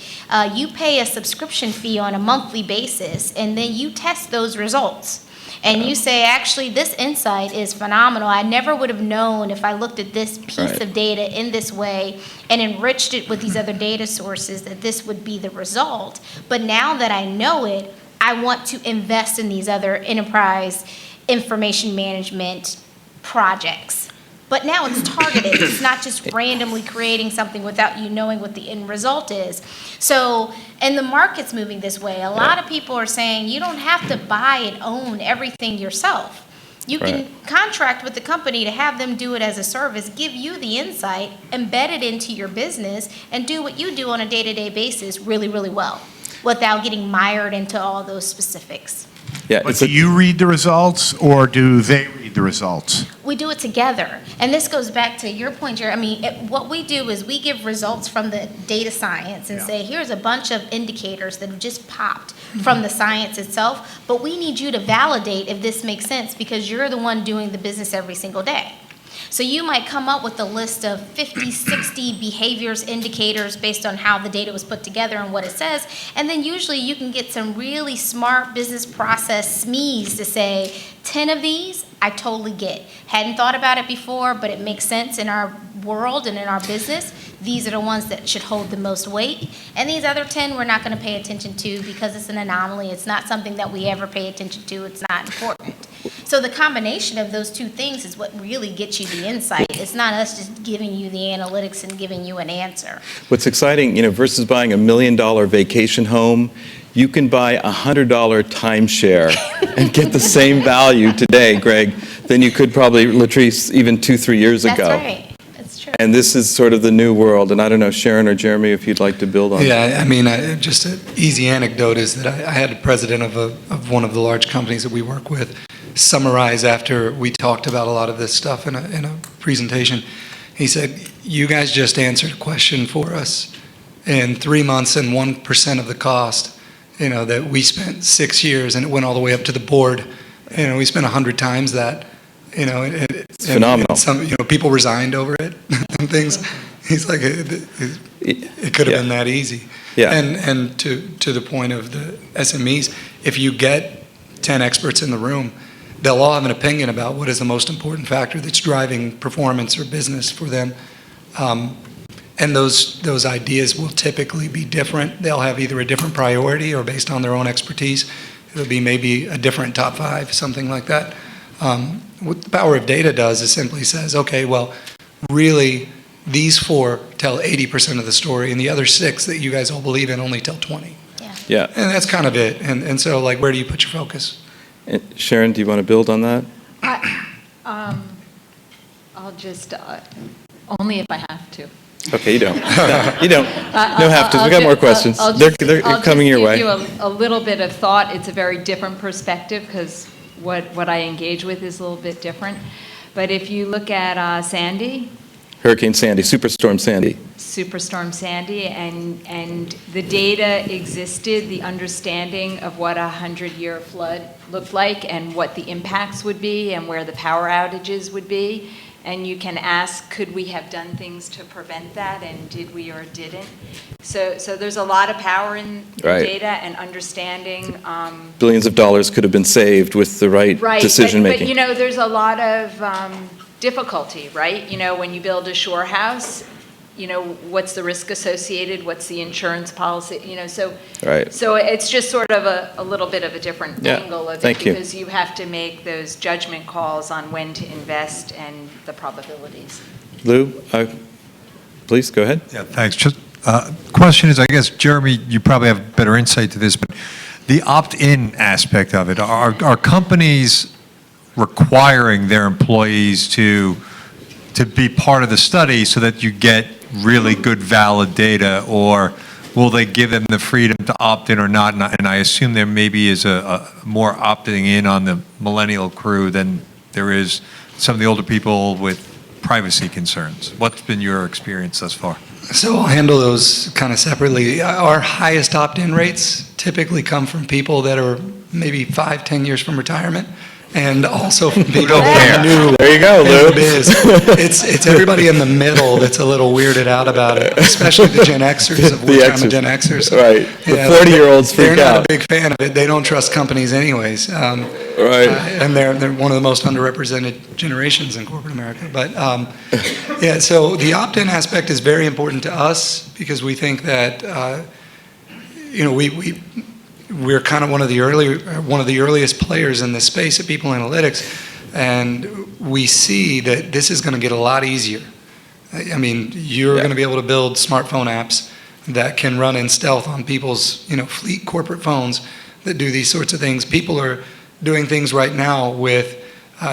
You pay a subscription fee on a monthly basis, and then you test those results. And you say, actually, this insight is phenomenal. I never would have known if I looked at this piece of data in this way and enriched it with these other data sources that this would be the result. But now that I know it, I want to invest in these other enterprise information management projects. But now it's targeted. It's not just randomly creating something without you knowing what the end result is. So, and the market's moving this way. A lot of people are saying you don't have to buy and own everything yourself. You can contract with the company to have them do it as a service, give you the insight, embed it into your business, and do what you do on a day-to-day basis really, really well, without getting mired into all those specifics. Yeah, But do you read the results, or do they read the results? We do it together. And this goes back to your point, Jerry. I mean, what we do is we give results from the data science and say, here's a bunch of indicators that have just popped from the science itself, but we need you to validate if this makes sense because you're the one doing the business every single day. So you might come up with a list of 50, 60 behaviors, indicators based on how the data was put together and what it says, and then usually you can get some really smart business process SMEs to say, 10 of these I totally get. Hadn't thought about it before, but it makes sense in our world and in our business. These are the ones that should hold the most weight. And these other 10 we're not going to pay attention to because it's an anomaly. It's not something that we ever pay attention to. It's not important. So the combination of those two things is what really gets you the insight. It's not us just giving you the analytics and giving you an answer. What's exciting, versus buying $1 million vacation home, you can buy a $100 timeshare and get the same value today, Greg, than you could probably, Latrice, even 2-3 years ago. That's right. That's true. And this is sort of the new world. And I don't know, Sharon or Jeremy, if you'd like to build on that. Yeah, I mean, just an easy anecdote is that I had a president of one of the large companies that we work with summarize after we talked about a lot of this stuff in a presentation. He said, you guys just answered a question for us in 3 months and 1% of the cost. that we spent 6 years and it went all the way up to the board. We spent 100 times that. It's phenomenal. And some, people resigned over it and things. He's like, it could have been that easy. Yeah. And to the point of the SMEs, if you get 10 experts in the room, they'll all have an opinion about what is the most important factor that's driving performance or business for them. And those ideas will typically be different. They'll have either a different priority or based on their own expertise, it'll be maybe a different top 5, something like that. What the power of data does is simply says, okay, well, really, these 4 tell 80% of the story, and the other 6 that you guys all believe in only tell 20. Yeah. And that's kind of it. And so, like, where do you put your focus? Sharon, do you want to build on that? I'll just, only if I have to. Okay, you don't. You don't. No have to. We got more questions. They're coming your way. I'll just give you a little bit of thought. It's a very different perspective because what I engage with is a little bit different. But if you look at Sandy, Hurricane Sandy, Superstorm Sandy. Superstorm Sandy, and the data existed, the understanding of what a 100-year flood looked like and what the impacts would be and where the power outages would be. And you can ask, could we have done things to prevent that, and did we or didn't? So there's a lot of power in Right. data and understanding. Billions of dollars could have been saved with the right decision making. But there's a lot of difficulty, right? When you build a shore house, what's the risk associated? What's the insurance policy? So Right. so it's just sort of a little bit of a different Yeah, angle of thank it you. because you have to make those judgment calls on when to invest and the probabilities. Lou, please go ahead. Yeah, thanks. Just question is, I guess, Jeremy, you probably have better insight to this, but the opt-in aspect of it, are companies requiring their employees to be part of the study so that you get really good, valid data, or will they give them the freedom to opt in or not? And I assume there maybe is a more opting in on the millennial crew than there is some of the older people with privacy concerns. What's been your experience thus far? So I'll handle those kind of separately. Our highest opt-in rates typically come from people that are maybe 5, 10 years from retirement, and also from people that are new. There you go, in Lou. the biz. It's everybody in the middle that's a little weirded out about it, especially the Gen Xers, of which I'm a Gen Xer. So, Right. The yeah, 40-year-olds freak They're not out. a big fan of it. They don't trust companies anyways. Right. And they're one of the most underrepresented generations in corporate America. But yeah, so the opt-in aspect is very important to us because we think that we're kind of one of the earliest players in this space at People Analytics, and we see that this is going to get a lot easier. I mean, you're going to be able to build smartphone apps that can run in stealth on people's fleet corporate phones that do these sorts of things. People are doing things right now with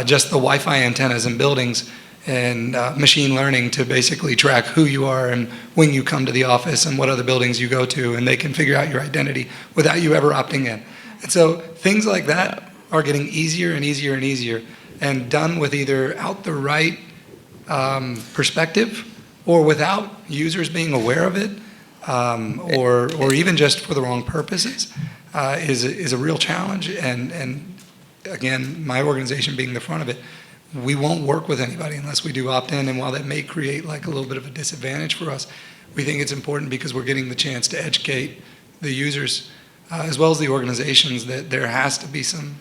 just the Wi-Fi antennas in buildings and machine learning to basically track who you are and when you come to the office and what other buildings you go to, and they can figure out your identity without you ever opting in. And so things like that are getting easier and easier and easier, and done with either out the right perspective or without users being aware of it, or even just for the wrong purposes, is a real challenge. And again, my organization being the front of it, we won't work with anybody unless we do opt-in, and while that may create like a little bit of a disadvantage for us, we think it's important because we're getting the chance to educate the users as well as the organizations that there has to be some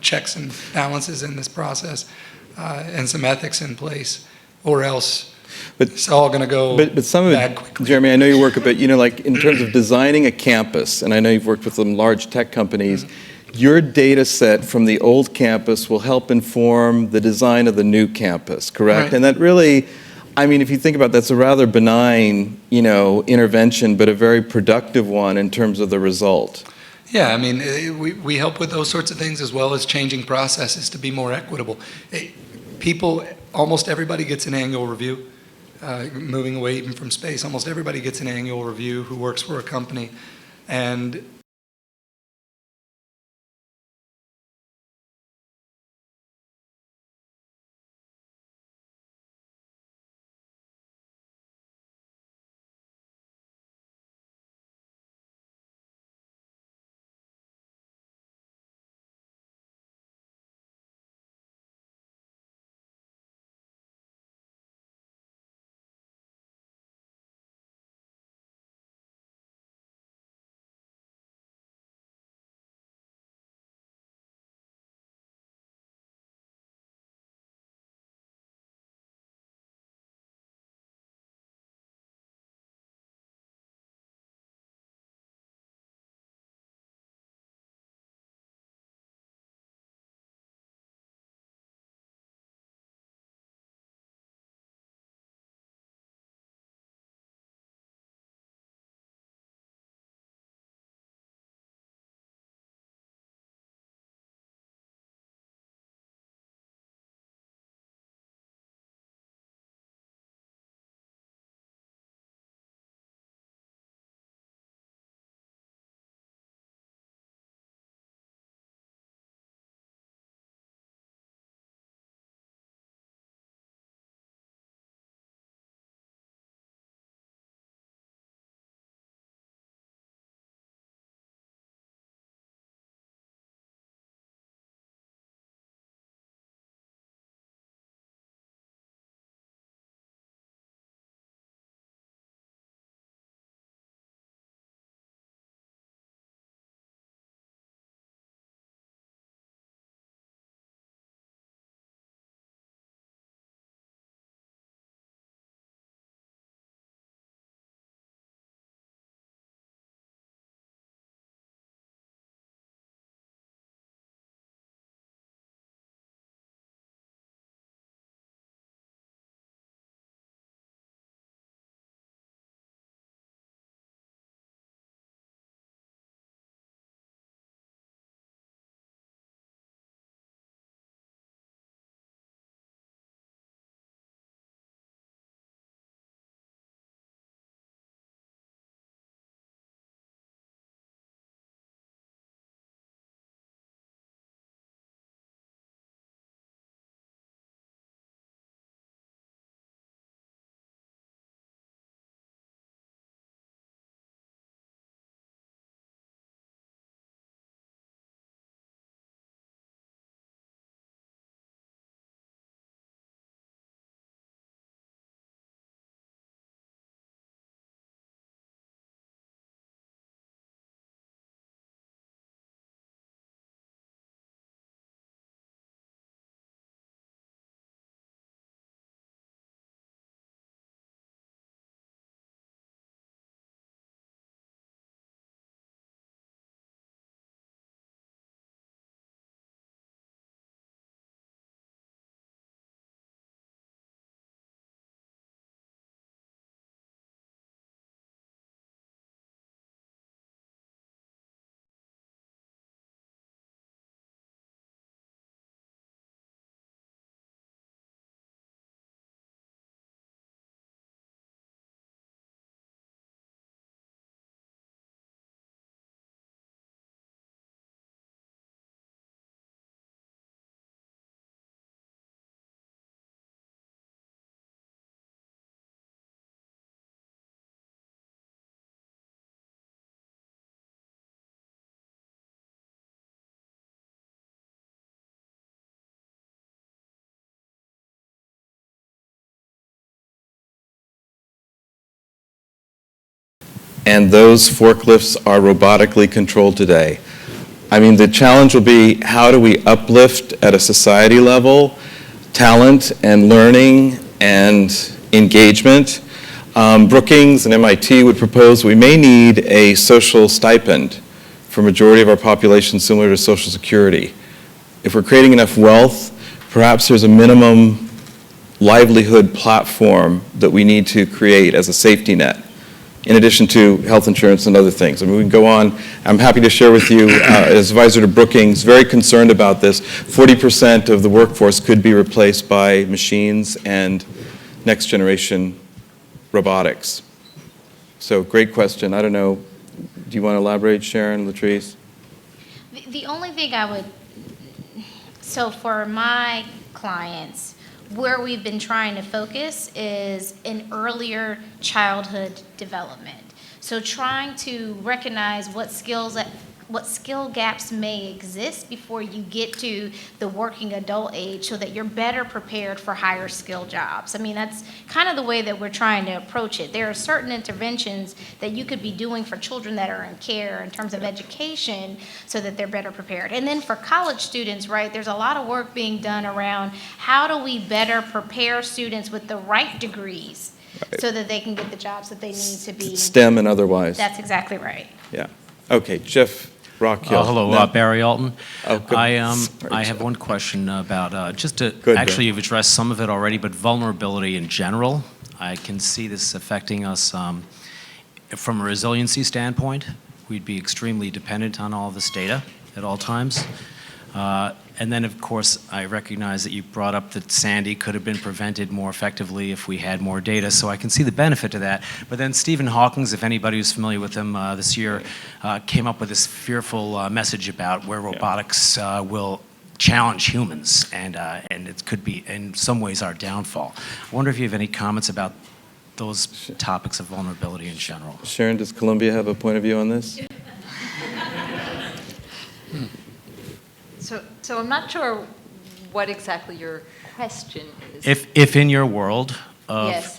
checks and balances in this process and some ethics in place, or else it's all going to go But some of bad it, quickly. Jeremy, I know you work a bit, like in terms of designing a campus, and I know you've worked with some large tech companies, your data set from the old campus will help inform the design of the new campus, correct? Right. And that really, I mean, if you think about it, that's a rather benign, intervention, but a very productive one in terms of the result. Yeah, I mean, we help with those sorts of things as well as changing processes to be more equitable. People, almost everybody gets an annual review. Moving away even from space, almost everybody gets an annual review who works for a company. And and those forklifts are robotically controlled today. I mean, the challenge will be, how do we uplift at a society level talent and learning and engagement? Brookings and MIT would propose we may need a social stipend for a majority of our population, similar to Social Security. If we're creating enough wealth, perhaps there's a minimum livelihood platform that we need to create as a safety net, in addition to health insurance and other things. I mean, we can go on. I'm happy to share with you, as advisor to Brookings, very concerned about this. 40% of the workforce could be replaced by machines and next generation robotics. So great question. I don't know, do you want to elaborate, Sharon, Latrice? The only thing I would, so for my clients, where we've been trying to focus is in earlier childhood development. So trying to recognize what skill gaps may exist before you get to the working adult age so that you're better prepared for higher skill jobs. I mean, that's kind of the way that we're trying to approach it. There are certain interventions that you could be doing for children that are in care in terms of education so that they're better prepared. And then for college students, right, there's a lot of work being done around how do we better prepare students with the right degrees so that they can get the jobs that they need to be. STEM and otherwise. That's exactly right. Yeah. Okay, Jeff Rockhill. Hello, No. Barry Alton. Oh, good. I Sorry, have Jeff. one question about, just to, Good, actually, Bill. you've addressed some of it already, but vulnerability in general. I can see this affecting us from a resiliency standpoint. We'd be extremely dependent on all this data at all times. And then, of course, I recognize that you brought up that Sandy could have been prevented more effectively if we had more data, so I can see the benefit to that. But then Stephen Hawking, if anybody who's familiar with him this year, came up with this fearful message about where robotics will challenge humans, and it could be, in some ways, our downfall. I wonder if you have any comments about those topics of vulnerability in general. Sharon, does Columbia have a point of view on this? So I'm not sure what exactly your question is. If in your world of Yes.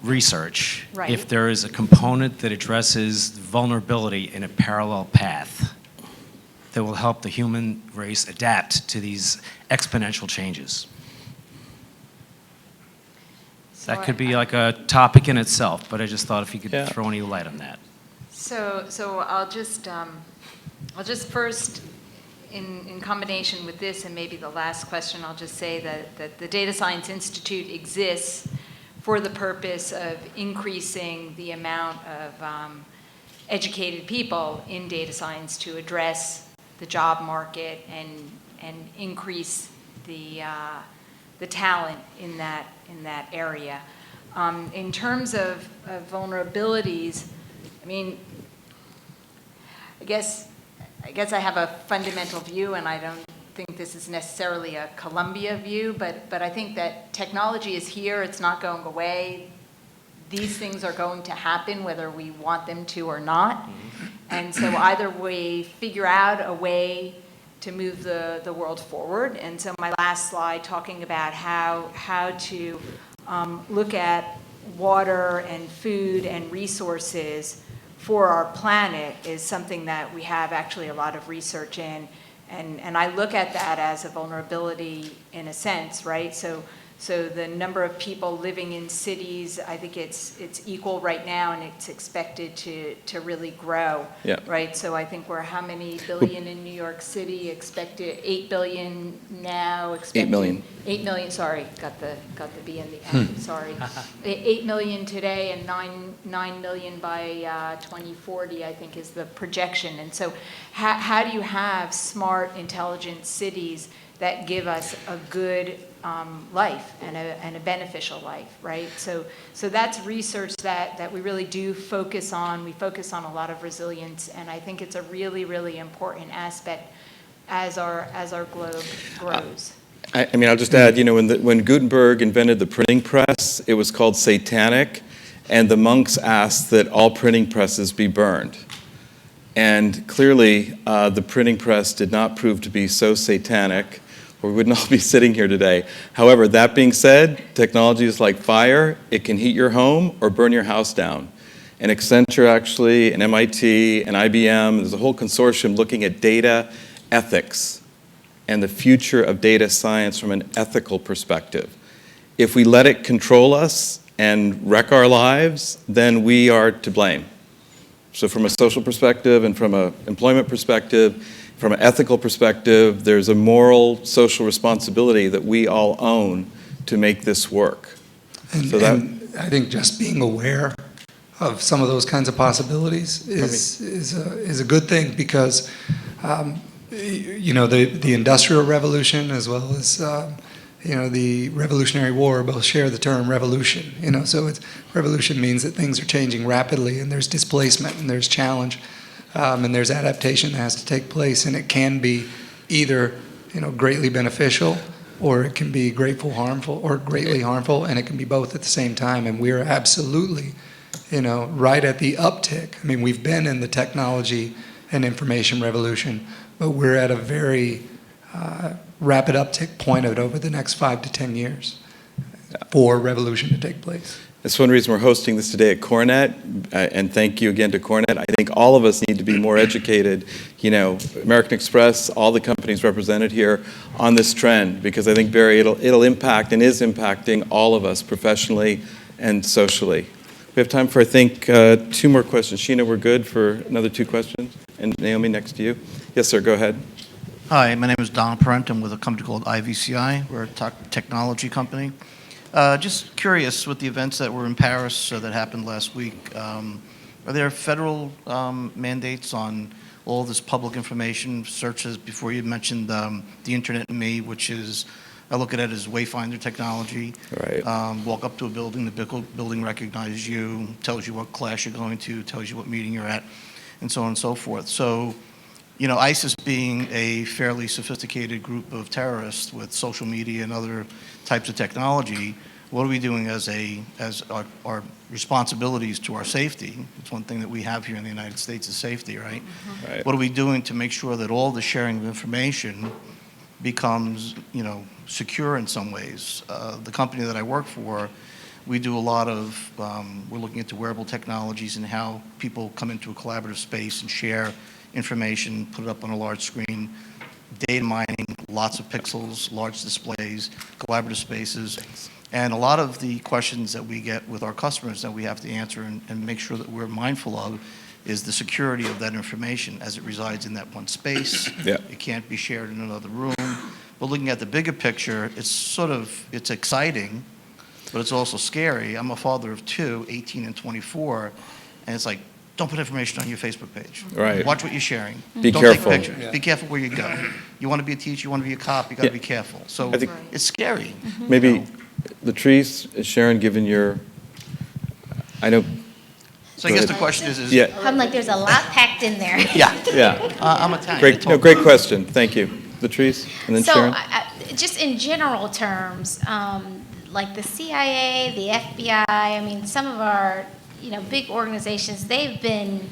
research, Right. if there is a component that addresses vulnerability in a parallel path that will help the human race adapt to these exponential changes. So That could I- be like a topic in itself, but I just thought if you could Yeah. throw any light on that. So I'll just first, in combination with this and maybe the last question, I'll just say that the Data Science Institute exists for the purpose of increasing the amount of educated people in data science to address the job market and increase the talent in that area. In terms of vulnerabilities, I mean, I guess I have a fundamental view, and I don't think this is necessarily a Columbia view, but I think that technology is here, it's not going away. These things are going to happen whether we want them to or not. And so either we figure out a way to move the world forward. And so my last slide talking about how to look at water and food and resources for our planet is something that we have actually a lot of research in. And I look at that as a vulnerability in a sense, right? So the number of people living in cities, I think it's equal right now, and it's expected to really grow, Yeah. right? So I think we're how many billion in New York City? Expected 8 billion now. 8 million. 8 million. Sorry, got the B in the end. Sorry, 8 million today, and 9 million by 2040. I think is the projection. And so, how do you have smart, intelligent cities that give us a good life and a beneficial life, right? So that's research that we really do focus on. We focus on a lot of resilience, and I think it's a really, really important aspect as our globe grows. I mean, I'll just add, you know, when Gutenberg invented the printing press, it was called satanic, and the monks asked that all printing presses be burned. And clearly, the printing press did not prove to be so satanic, or we wouldn't all be sitting here today. However, that being said, technology is like fire. It can heat your home or burn your house down. and Accenture actually, and MIT, and IBM. There's a whole consortium looking at data ethics and the future of data science from an ethical perspective. If we let it control us and wreck our lives, then we are to blame. So from a social perspective and from an employment perspective, from an ethical perspective, there's a moral, social responsibility that we all own to make this work. And, So that- and I think just being aware of some of those kinds of possibilities is a good thing, because the Industrial Revolution as well as the Revolutionary War both share the term revolution. So revolution means that things are changing rapidly, and there's displacement, and there's challenge, and there's adaptation that has to take place, and it can be either greatly beneficial, or it can be greatly harmful, and it can be both at the same time. And we're absolutely, right at the uptick. I mean, we've been in the technology and information revolution, but we're at a very rapid uptick point of it over the next 5 to 10 years for revolution to take place. That's one reason we're hosting this today at CoreNet, and thank you again to CoreNet. I think all of us need to be more educated, American Express, all the companies represented here, on this trend, because I think, Barry, it'll impact and is impacting all of us professionally and socially. We have time for, I think, 2 more questions. Sheena, we're good for another 2 questions? And Naomi, next to you. Yes, sir, go ahead. Hi, my name is Don Parent. I'm with a company called IVCI. We're a technology company. Just curious, with the events that were in Paris that happened last week, are there federal mandates on all this public information searches? Before you mentioned the Internet and Me, which is, I look at it as Wayfinder technology. Right. Walk up to a building, the building recognizes you, tells you what class you're going to, tells you what meeting you're at, and so on and so forth. So, ISIS being a fairly sophisticated group of terrorists with social media and other types of technology, what are we doing as our responsibilities to our safety? It's one thing that we have here in the United States is safety, right? Mm-hmm. Right. What are we doing to make sure that all the sharing of information becomes, secure in some ways? The company that I work for, we do a lot of, we're looking into wearable technologies and how people come into a collaborative space and share information, put it up on a large screen, data mining, lots of pixels, large displays, collaborative spaces. And a lot of the questions that we get with our customers that we have to answer and make sure that we're mindful of is the security of that information as it resides in that one space. Yeah. It can't be shared in another room. But looking at the bigger picture, it's exciting, but it's also scary. I'm a father of 2, 18 and 24, and it's like, don't put information on your Facebook page. Right. Watch what you're sharing. Be Don't careful. take pictures. Yeah. Be careful where you go. You want to be a teacher, you want to be a cop, you got to Yeah. be careful. So I think- it's scary. Maybe, Latrice, Sharon, given your, I know, So I guess the question is yeah, I'm like, there's a lot packed in there. yeah. yeah. I'm Italian. Great question. Thank you. Latrice, and then So, Sharon. just in general terms, like the CIA, the FBI, some of our, big organizations, they've been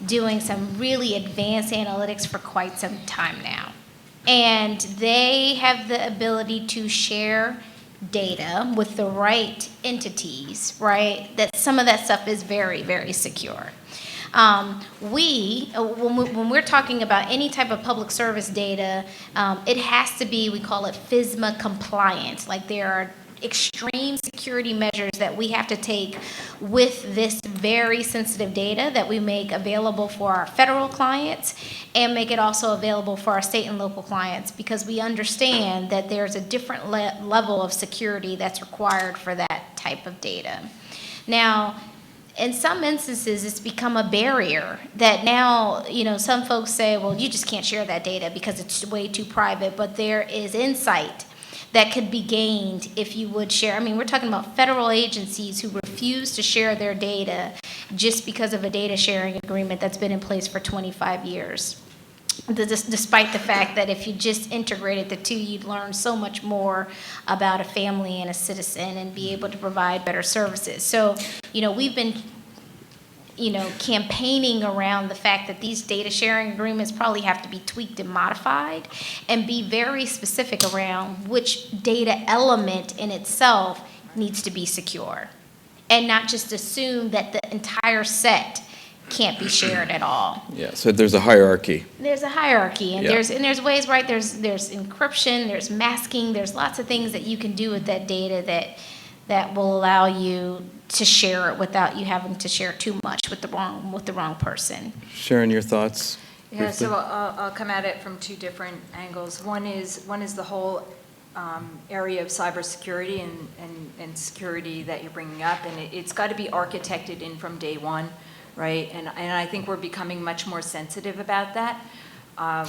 doing some really advanced analytics for quite some time now. And they have the ability to share data with the right entities, right? That some of that stuff is very, very secure. When we're talking about any type of public service data, it has to be, we call it FISMA compliant. Like there are extreme security measures that we have to take with this very sensitive data that we make available for our federal clients and make it also available for our state and local clients, because we understand that there's a different level of security that's required for that type of data. Now, in some instances, it's become a barrier that now, some folks say, well, you just can't share that data because it's way too private, but there is insight that could be gained if you would share. We're talking about federal agencies who refuse to share their data just because of a data sharing agreement that's been in place for 25 years. Despite the fact that if you just integrated the two, you'd learn so much more about a family and a citizen and be able to provide better services. So, we've been campaigning around the fact that these data sharing agreements probably have to be tweaked and modified and be very specific around which data element in itself needs to be secure. and not just assume that the entire set can't be shared at all. Yeah, so there's a hierarchy. There's a hierarchy, and Yeah. there's ways, right? There's encryption, there's masking, there's lots of things that you can do with that data that will allow you to share it without you having to share too much with the wrong person. Sharon, your thoughts? Yeah, briefly? so I'll come at it from two different angles. One is the whole area of cybersecurity and security that you're bringing up, and it's got to be architected in from day one, right? And I think we're becoming much more sensitive about that.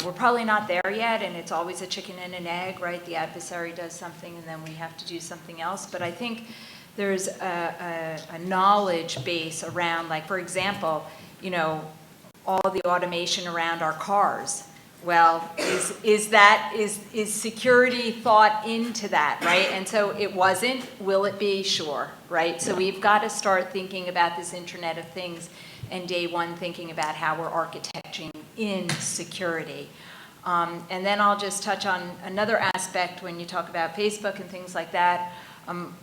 We're probably not there yet, and it's always a chicken and an egg, right? The adversary does something, and then we have to do something else. But I think there's a knowledge base around, like, for example, you know, all the automation around our cars. Well, is security thought into that, right? And so it wasn't. Will it be? Sure, right? So we've got to start thinking about this Internet of Things, and day one thinking about how we're architecting in security. And then I'll just touch on another aspect when you talk about Facebook and things like that.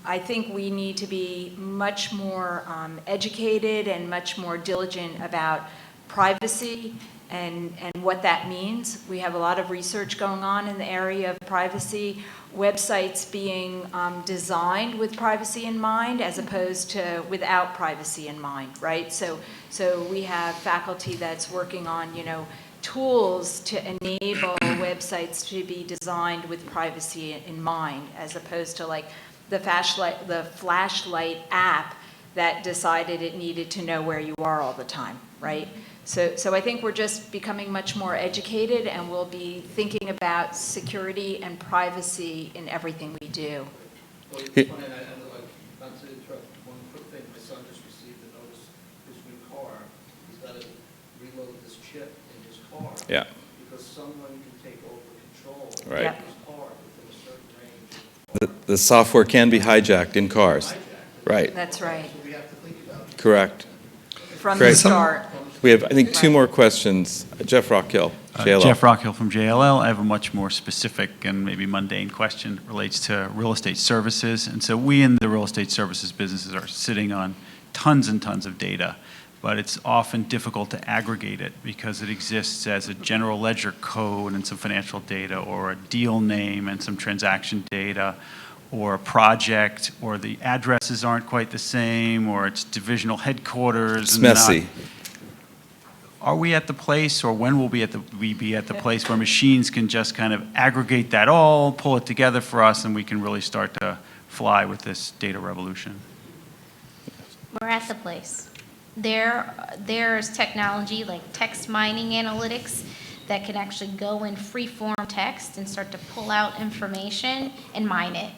I think we need to be much more educated and much more diligent about privacy and what that means. We have a lot of research going on in the area of privacy, websites being designed with privacy in mind as opposed to without privacy in mind, right? So we have faculty that's working on, you know, tools to enable websites to be designed with privacy in mind, as opposed to like the flashlight app that decided it needed to know where you are all the time, right? So I think we're just becoming much more educated, and we'll be thinking about security and privacy in everything we do. Well, it's funny, and not to interrupt, one quick thing, my son just received a notice, his new car, he's got to reload this chip in his car. Yeah. Because someone can take over control Right. of his car within a certain range. The software can be hijacked in cars. Right, That's right, So we have to think about it. correct. from the Great. start. We have, I think, two more questions. Jeff Rockhill, JLL. Jeff Rockhill from JLL. I have a much more specific and maybe mundane question. It relates to real estate services. And so we in the real estate services businesses are sitting on tons and tons of data, but it's often difficult to aggregate it because it exists as a general ledger code and some financial data, or a deal name and some transaction data, or a project, or the addresses aren't quite the same, or it's divisional headquarters. It's and not- messy. Are we at the place, or when will we be at the place where machines can just kind of aggregate that all, pull it together for us, and we can really start to fly with this data revolution? We're at the place. There's technology like text mining analytics that can actually go in free-form text and start to pull out information and mine it.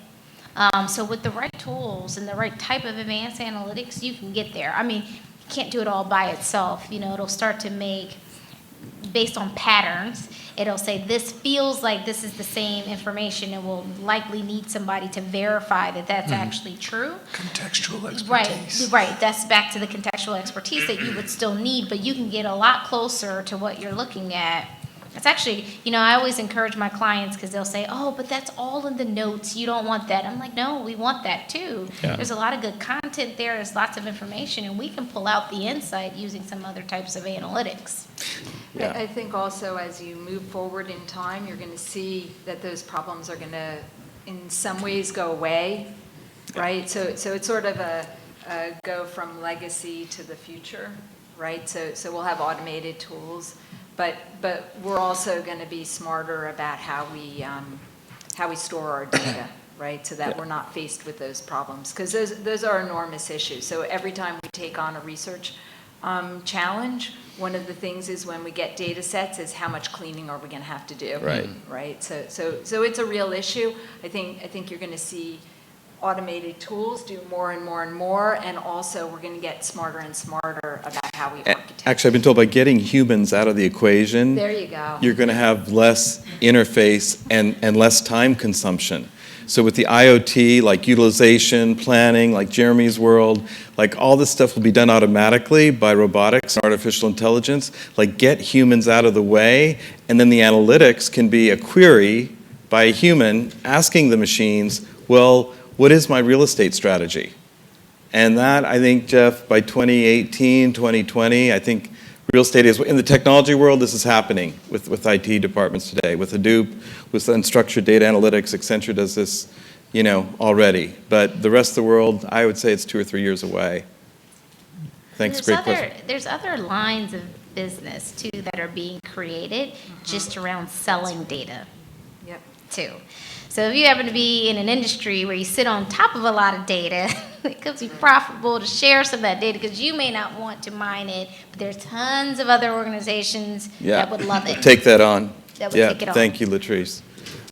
So with the right tools and the right type of advanced analytics, you can get there. I mean, you can't do it all by itself. You know, it'll start to make, based on patterns, it'll say this feels like this is the same information, and will likely need somebody to verify that that's actually true. Contextual Right, right. That's back to the contextual expertise that you would still need, but you can get a lot closer to what you're looking at. It's actually, you know, I always encourage my clients because they'll say, oh, but that's all in the notes. You don't want that. I'm like, no, we want that too. Yeah. There's a lot of good content there. There's lots of information, and we can pull out the insight using some other types of analytics. Yeah. I think also as you move forward in time, you're going to see that those problems are going to, in some ways, go away, right? So it's sort of a go from legacy to the future, right? So we'll have automated tools, but we're also going to be smarter about how we store our data, right? So that we're not faced with those problems, because those are enormous issues. So every time we take on a research challenge, one of the things is when we get data sets is how much cleaning are we going to have to do? Right. Right. So it's a real issue. I think you're going to see automated tools do more and more and more, and also we're going to get smarter and smarter about how we architect. Actually, I've been told by getting humans out of the equation, There you go. you're going to have less interface and less time consumption. So with the IoT, like utilization, planning, like Jeremy's world, like all this stuff will be done automatically by robotics and artificial intelligence. Like get humans out of the way, and then the analytics can be a query by a human asking the machines, well, what is my real estate strategy? And that, I think, Jeff, by 2018, 2020, I think real estate is, in the technology world, this is happening with IT departments today. With Hadoop, with unstructured data analytics, Accenture does this, already. But the rest of the world, I would say it's 2 or 3 years away. Thanks, great question. There's other lines of business too that are being created just around selling data. Yep. Too. So if you happen to be in an industry where you sit on top of a lot of data, it could be profitable to share some of that data because you may not want to mine it, but there's tons of other organizations that would love it. Take that on. That would Yeah, take it on. thank you, Latrice.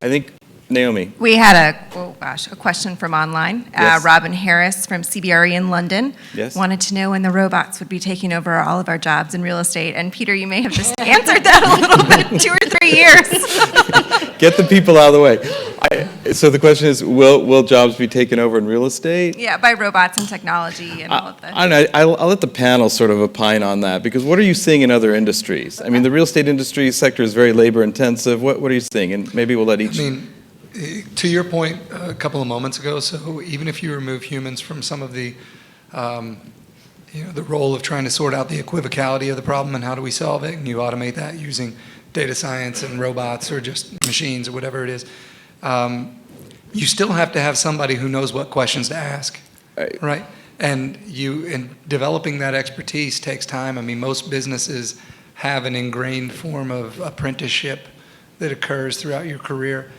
I think, Naomi. We had a question from online. Yes. Robin Harris from CBRE in London Yes. wanted to know when the robots would be taking over all of our jobs in real estate. And Peter, you may have just answered that a little bit, 2 or 3 years. Get the people out of the way. So the question is, will jobs be taken over in real estate? Yeah, by robots and technology and all of that. I don't know. I'll let the panel sort of opine on that, because what are you seeing in other industries? I mean, the real estate industry sector is very labor intensive. What are you seeing? And maybe we'll let each. To your point a couple of moments ago, so even if you remove humans from some of the, the role of trying to sort out the equivocality of the problem and how do we solve it, and you automate that using data science and robots or just machines or whatever it is, you still have to have somebody who knows what questions to ask, right? And developing that expertise takes time. I mean, most businesses have an ingrained form of apprenticeship that occurs throughout your career.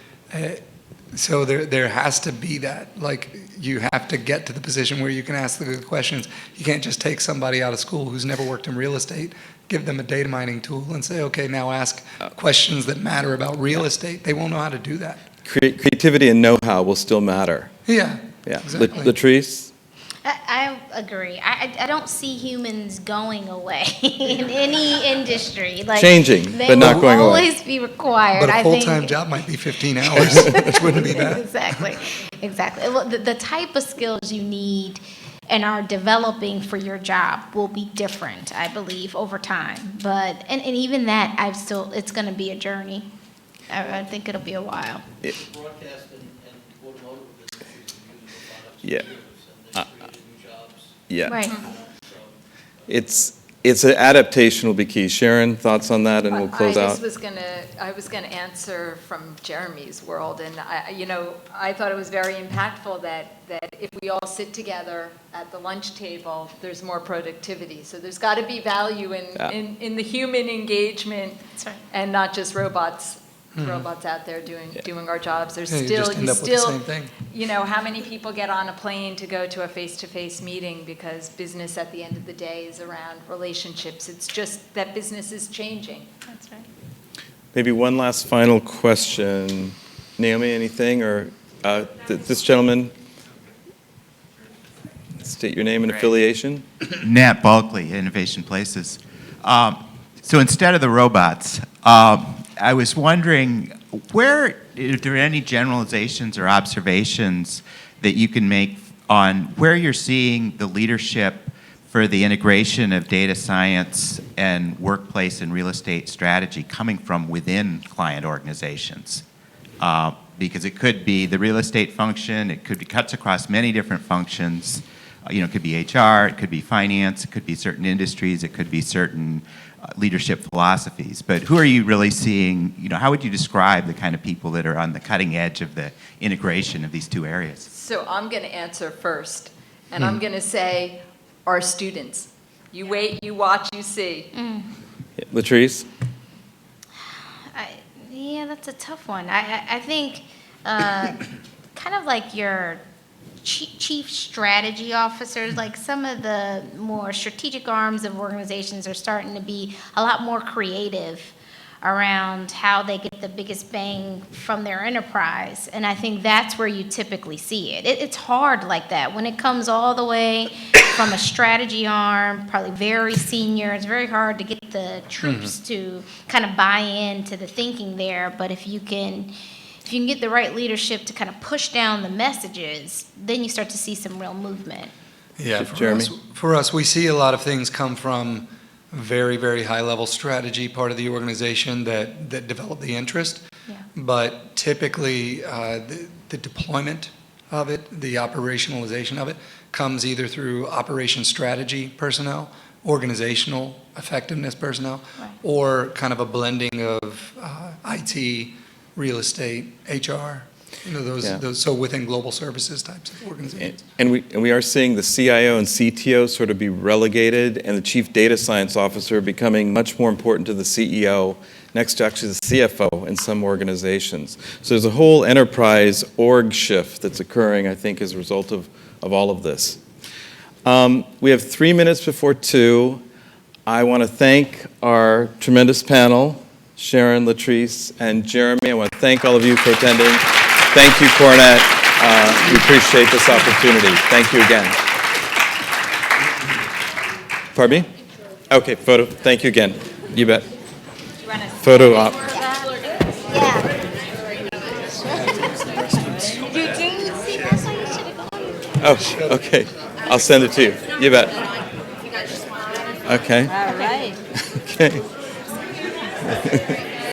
So there has to be that. Like, you have to get to the position where you can ask the good questions. You can't just take somebody out of school who's never worked in real estate, give them a data mining tool and say, okay, now ask questions that matter about real estate. They won't know how to do that. Creativity and know-how will still matter. Yeah. Yeah. Exactly. Latrice? I agree. I don't see humans going away in any industry. Like, Changing, but not going away. They will always be required. But a I think. full-time job might be 15 hours, which wouldn't be bad. Exactly. Well, the type of skills you need and are developing for your job will be different, I believe, over time. But and even that, it's going to be a journey. I think it'll be a while. Broadcast and automotive industries are using robotics. Yeah. Yeah. Right. It's an adaptation will be key. Sharon, thoughts on that, and we'll close out. I was gonna answer from Jeremy's world, and I thought it was very impactful that if we all sit together at the lunch table, there's more productivity. So there's got to be value in the human engagement, That's right. and not just robots. Robots out there doing our jobs. There's You still just end up with the same thing. How many people get on a plane to go to a face-to-face meeting because business at the end of the day is around relationships. It's just that business is changing. That's right. Maybe one last final question. Naomi, anything? Or this gentleman, state your name and affiliation. Nat Bulkley, Innovation Places. So instead of the robots, I was wondering, are there any generalizations or observations that you can make on where you're seeing the leadership for the integration of data science and workplace and real estate strategy coming from within client organizations? Because it could be the real estate function, it could be cuts across many different functions. It could be HR, it could be finance, it could be certain industries, it could be certain leadership philosophies. But who are you really seeing, how would you describe the kind of people that are on the cutting edge of the integration of these two areas? So I'm going to answer first, and I'm going to say our students. You wait, you watch, you see. Latrice? Yeah, that's a tough one. I think kind of like your chief strategy officers, like some of the more strategic arms of organizations are starting to be a lot more creative around how they get the biggest bang from their enterprise. And I think that's where you typically see it. It's hard like that. When it comes all the way from a strategy arm, probably very senior, it's very hard to get the troops to kind of buy into the thinking there. But if you can get the right leadership to kind of push down the messages, then you start to see some real movement. Yeah, Jeremy? for us, we see a lot of things come from very, very high-level strategy part of the organization that develop the interest. Yeah. But typically, the deployment of it, the operationalization of it, comes either through operation strategy personnel, organizational effectiveness personnel, or kind of a blending of IT, real estate, HR, those, so within global services types of organizations. And we are seeing the CIO and CTO sort of be relegated, and the chief data science officer becoming much more important to the CEO, next to actually the CFO in some organizations. So there's a whole enterprise org shift that's occurring, I think, as a result of all of this. We have 3 minutes before 2. I want to thank our tremendous panel, Sharon, Latrice, and Jeremy. I want to thank all of you for attending. Thank you, CoreNet. We appreciate this opportunity. Thank you again. Pardon me? Okay, photo. Thank you again. You bet. Photo op. Oh, okay. I'll send it to you. You bet. Okay. All right. Okay.